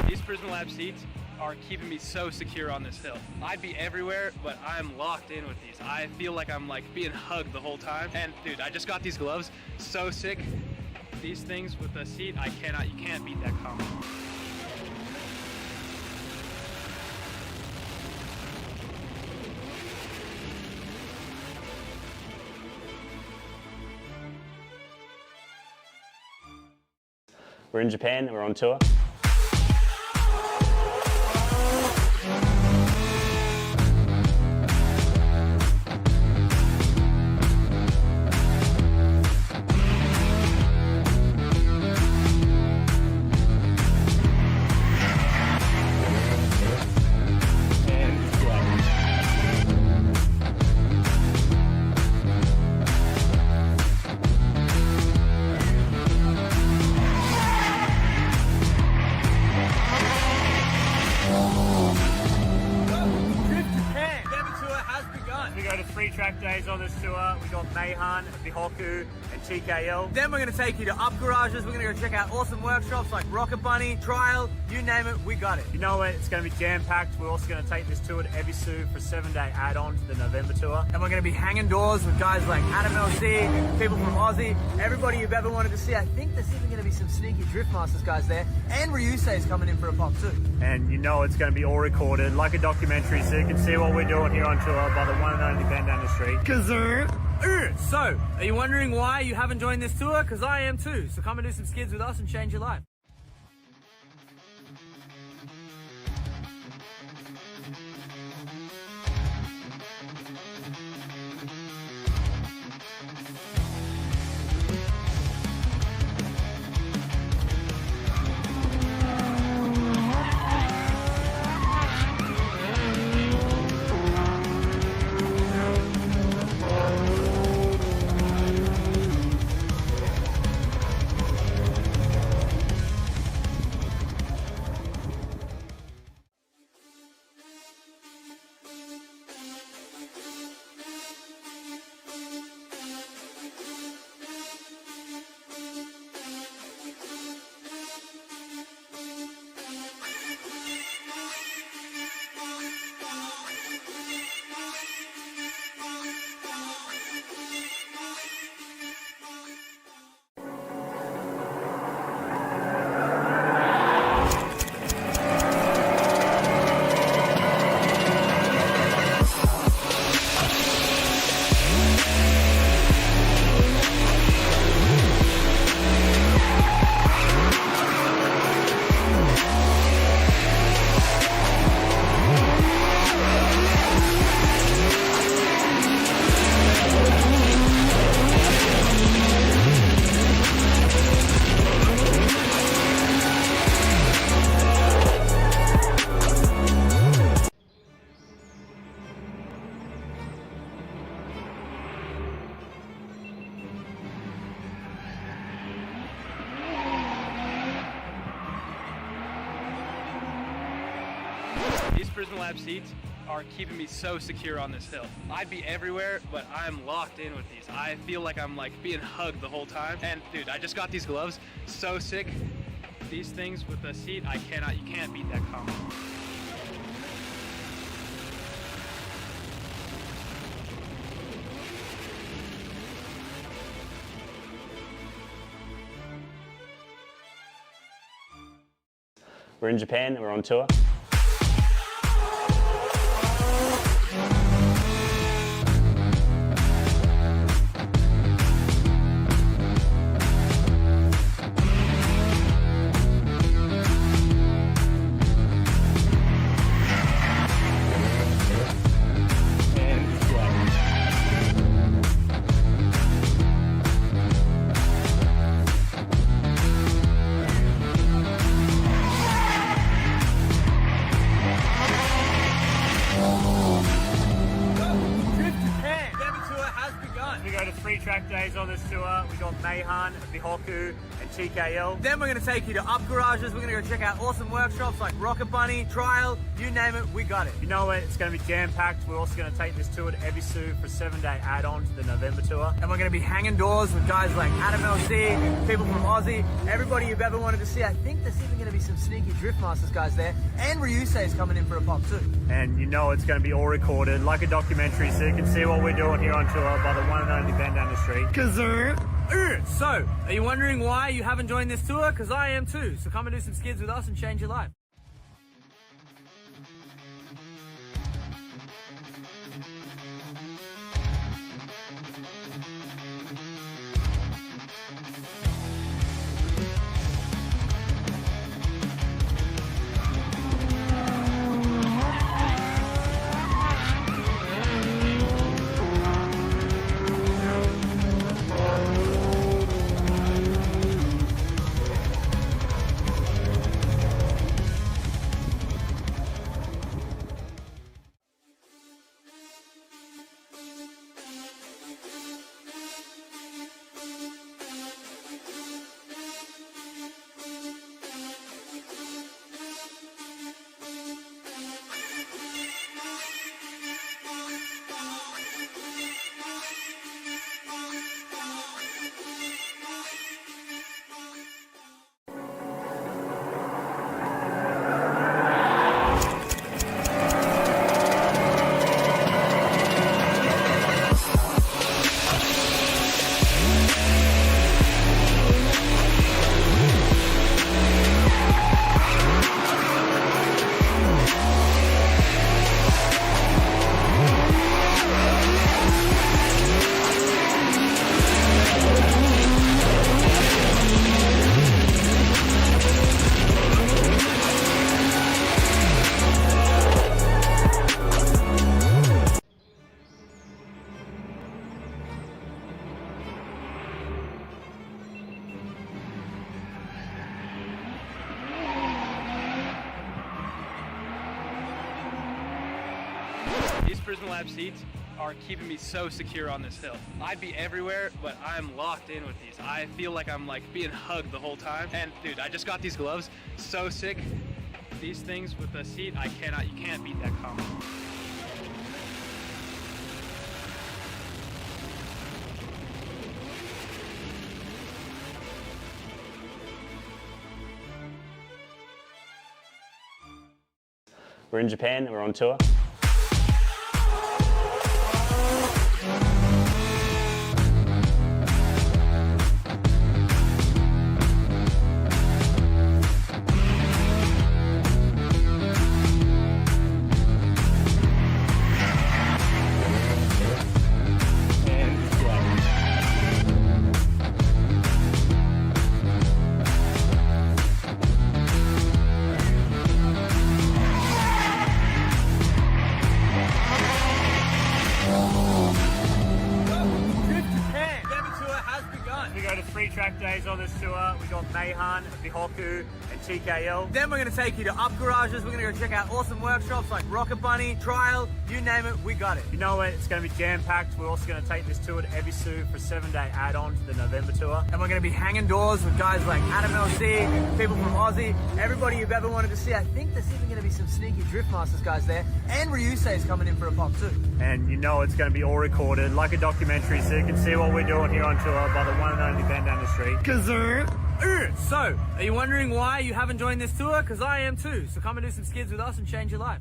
These Prison Lab seats are keeping me so secure on this hill. I'd be everywhere, but I'm locked in with these. I feel like I'm like being hugged the whole time. And dude, I just got these gloves, so sick. These things with the seat, you can't beat that combo.
We're in Japan and we're on tour.
We go to 3 track days on this tour. We got Mayhan, Bihoku, and TKL.
Then we're going to take you to up garages. We're going to go check out awesome workshops like Rocket Bunny, Trial, you name it, we got it.
You know what? It's going to be jam-packed. We're also going to take this tour to Ebisu for a 7-day add-on to the November tour.
And we're going to be hanging doors with guys like Adam LC, people from Aussie, everybody you've ever wanted to see. I think there's even going to be some sneaky Drift Masters guys there. And Ryusei's coming in for a pop too.
And you know it's going to be all recorded like a documentary, so you can see what we're doing here on tour by the one and only Ben down the street.
So, are you wondering why you haven't joined this tour? Because I am too. So come and do some skids with us and change your life.
These Prison Lab seats are keeping me so secure on this hill. I'd be everywhere, but I'm locked in with these. I feel like I'm like being hugged the whole time. And dude, I just got these gloves, so sick. These things with the seat, you can't beat that combo.
We're in Japan and we're on tour.
We go to 3 track days on this tour. We got Mayhan, Bihoku, and TKL.
Then we're going to take you to up garages. We're going to go check out awesome workshops like Rocket Bunny, Trial, you name it, we got it.
You know what? It's going to be jam-packed. We're also going to take this tour to Ebisu for a 7-day add-on to the November tour.
And we're going to be hanging doors with guys like Adam LC, people from Aussie, everybody you've ever wanted to see. I think there's even going to be some sneaky Drift Masters guys there. And Ryusei is coming in for a pop too.
And you know it's going to be all recorded like a documentary, so you can see what we're doing here on tour by the one and only band down the street.
So, are you wondering why you haven't joined this tour? Because I am too. So come and do some skids with us and change your life.
These Prison Lab seats are keeping me so secure on this hill. I'd be everywhere, but I'm locked in with these. I feel like I'm like being hugged the whole time. And dude, I just got these gloves, so sick. These things with the seat, you can't beat that combo.
We're in Japan and we're on tour.
Mayhan, Bihoku, and TKL.
Then we're going to take you to up garages. We're going to go check out awesome workshops like Rocket Bunny, Trial, you name it, we got it.
You know what? It's going to be jam-packed. We're also going to take this tour to Ebisu for a 7-day add-on to the November tour.
And we're going to be hanging doors with guys like Adam LC, people from Aussie, everybody you've ever wanted to see. I think there's even going to be some sneaky Drift Masters guys there. And Ryusei is coming in for a pop too.
And you know it's going to be all recorded like a documentary, so you can see what we're doing here on tour by the one and only band down the street.
So, are you wondering why you haven't joined this tour? Because I am too. So come and do some skids with us and change your life.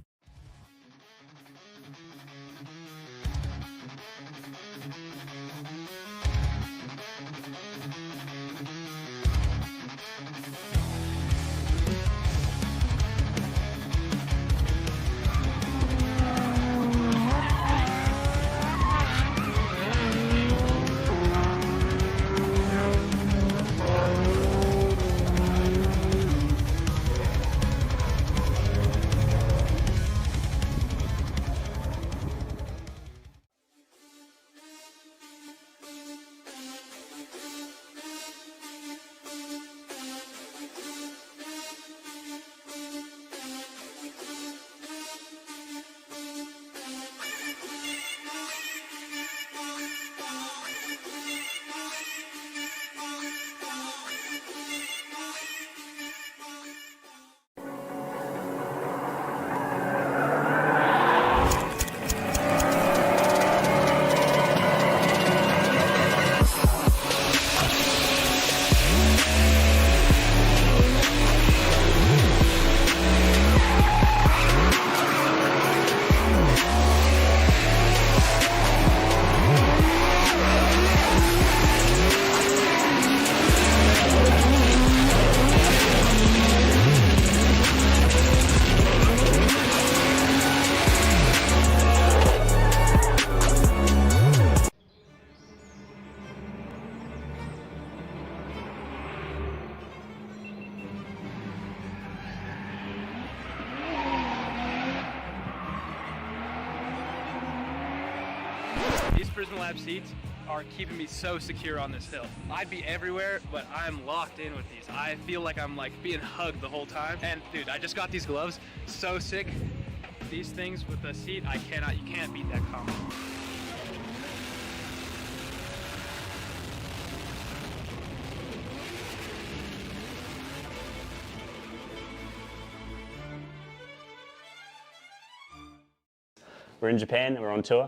These Prison Lab seats are keeping me so secure on this hill. I'd be everywhere, but I'm locked in with these. I feel like I'm like being hugged the whole time. And dude, I just got these gloves, so sick. These things with the seat, you can't beat that combo.
We're in Japan and we're on tour.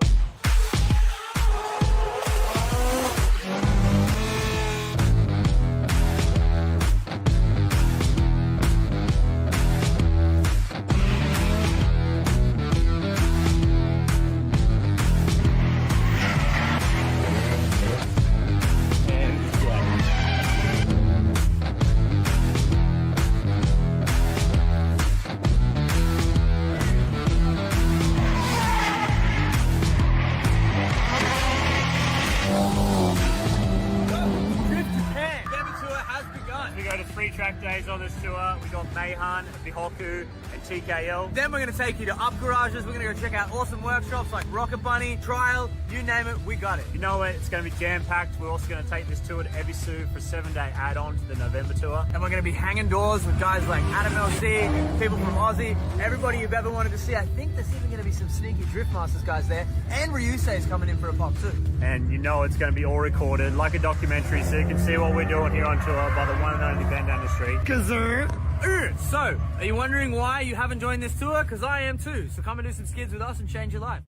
We go to 3 track days on this tour. We got Mayhan, Bihoku, and TKL.
Then we're going to take you to up garages. We're going to go check out awesome workshops like Rocket Bunny, Trial, you name it, we got it.
You know what? It's going to be jam-packed. We're also going to take this tour to Ebisu for a 7-day add-on to the November tour.
And we're going to be hanging doors with guys like Adam LC, people from Aussie, everybody you've ever wanted to see. I think there's even going to be some sneaky Drift Masters guys there. And Ryusei is coming in for a pop too.
And you know it's going to be all recorded like a documentary, so you can see what we're doing here on tour by the one and only band down the street.
So, are you wondering why you haven't joined this tour? Because I am too. So come and do some skids with us and change your life.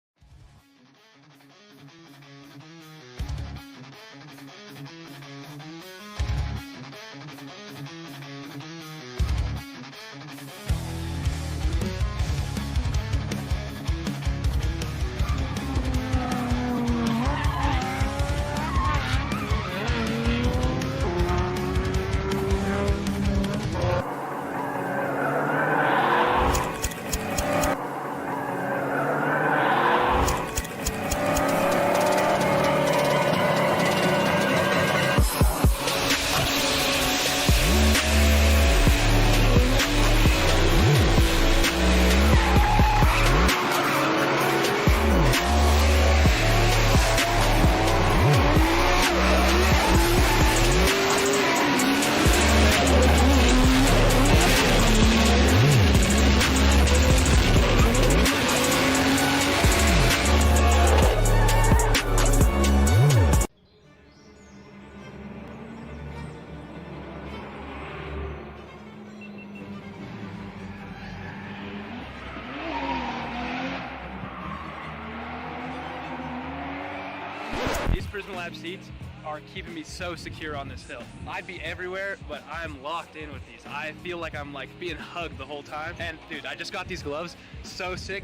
These Prison Lab seats are keeping me so secure on this hill. I'd be everywhere, but I'm locked in with these. I feel like I'm like being hugged the whole time. And dude, I just got these gloves, so sick.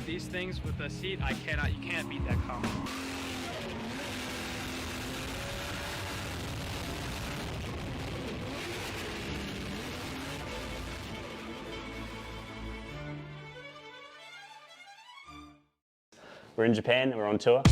These things with the seat, you can't beat that combo.
We're in Japan and we're on tour.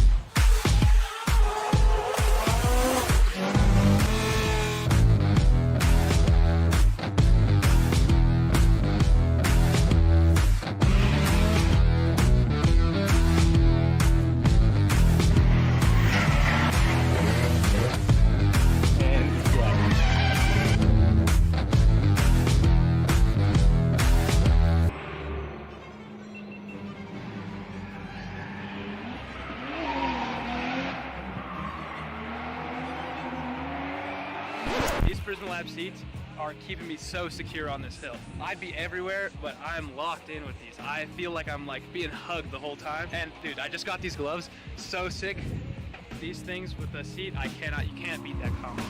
These Prison Lab seats are keeping me so secure on this hill. I'd be everywhere, but I'm locked in with these. I feel like I'm like being hugged the whole time. And dude, I just got these gloves, so sick. These things with the seat, you can't beat that combo.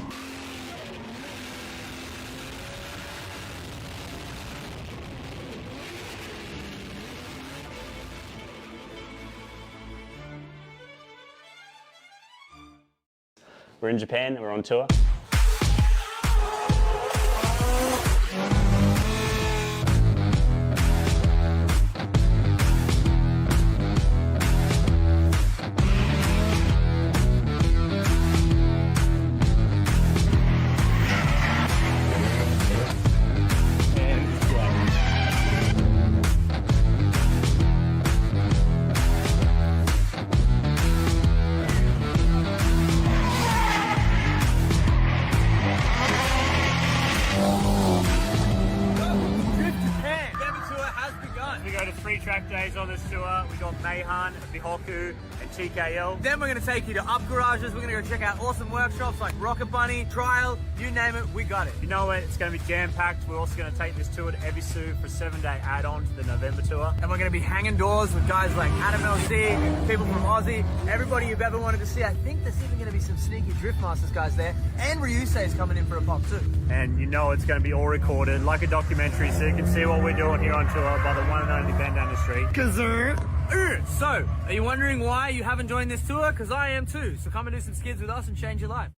We're in Japan and we're on tour.
We go to 3 track days on this tour. We got Mayhan, Bihoku, and TKL.
Then we're going to take you to up garages. We're going to go check out awesome workshops like Rocket Bunny, Trial, you name it, we got it.
You know what? It's going to be jam-packed. We're also going to take this tour to Ebisu for a 7-day add-on to the November tour.
And we're going to be hanging doors with guys like Adam LC, people from Aussie, everybody you've ever wanted to see. I think there's even going to be some sneaky Drift Masters guys there. And Ryusei is coming in for a pop too.
And you know it's going to be all recorded like a documentary, so you can see what we're doing here on tour by the one and only band down the street.
So, are you wondering why you haven't joined this tour? Because I am too. So come and do some skids with us and change your life.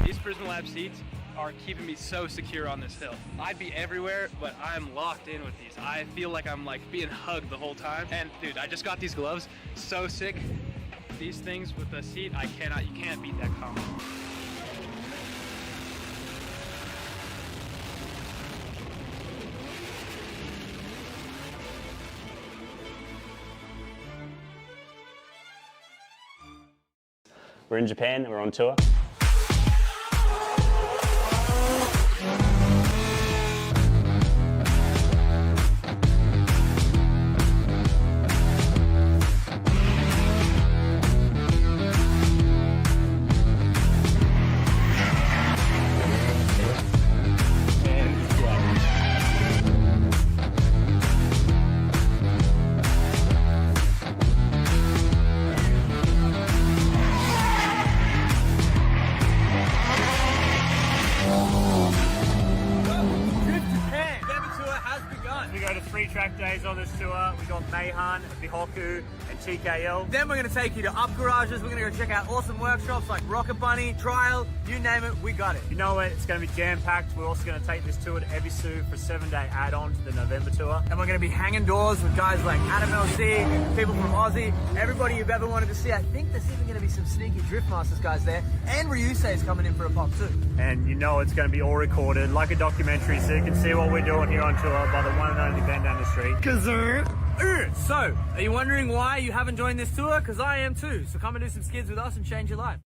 These Prison Lab seats are keeping me so secure on this hill. I'd be everywhere, but I'm locked in with these. I feel like I'm like being hugged the whole time. And dude, I just got these gloves, so sick. These things with the seat, you can't beat that combo.
We're in Japan and we're on tour.
We go to 3 track days on this tour. We got Mayhan, Bihoku, and TKL.
Then we're going to take you to up garages. We're going to go check out awesome workshops like Rocket Bunny, Trial, you name it, we got it.
You know what? It's going to be jam-packed. We're also going to take this tour to Ebisu for a 7-day add-on to the November tour.
And we're going to be hanging doors with guys like Adam LC, people from Aussie, everybody you've ever wanted to see. I think there's even going to be some sneaky Drift Masters guys there. And Ryusei's coming in for a pop too.
And you know it's going to be all recorded like a documentary, so you can see what we're doing here on tour by the one and only band down the street.
So, are you wondering why you haven't joined this tour? Because I am too. So come and do some skids with us and change your life.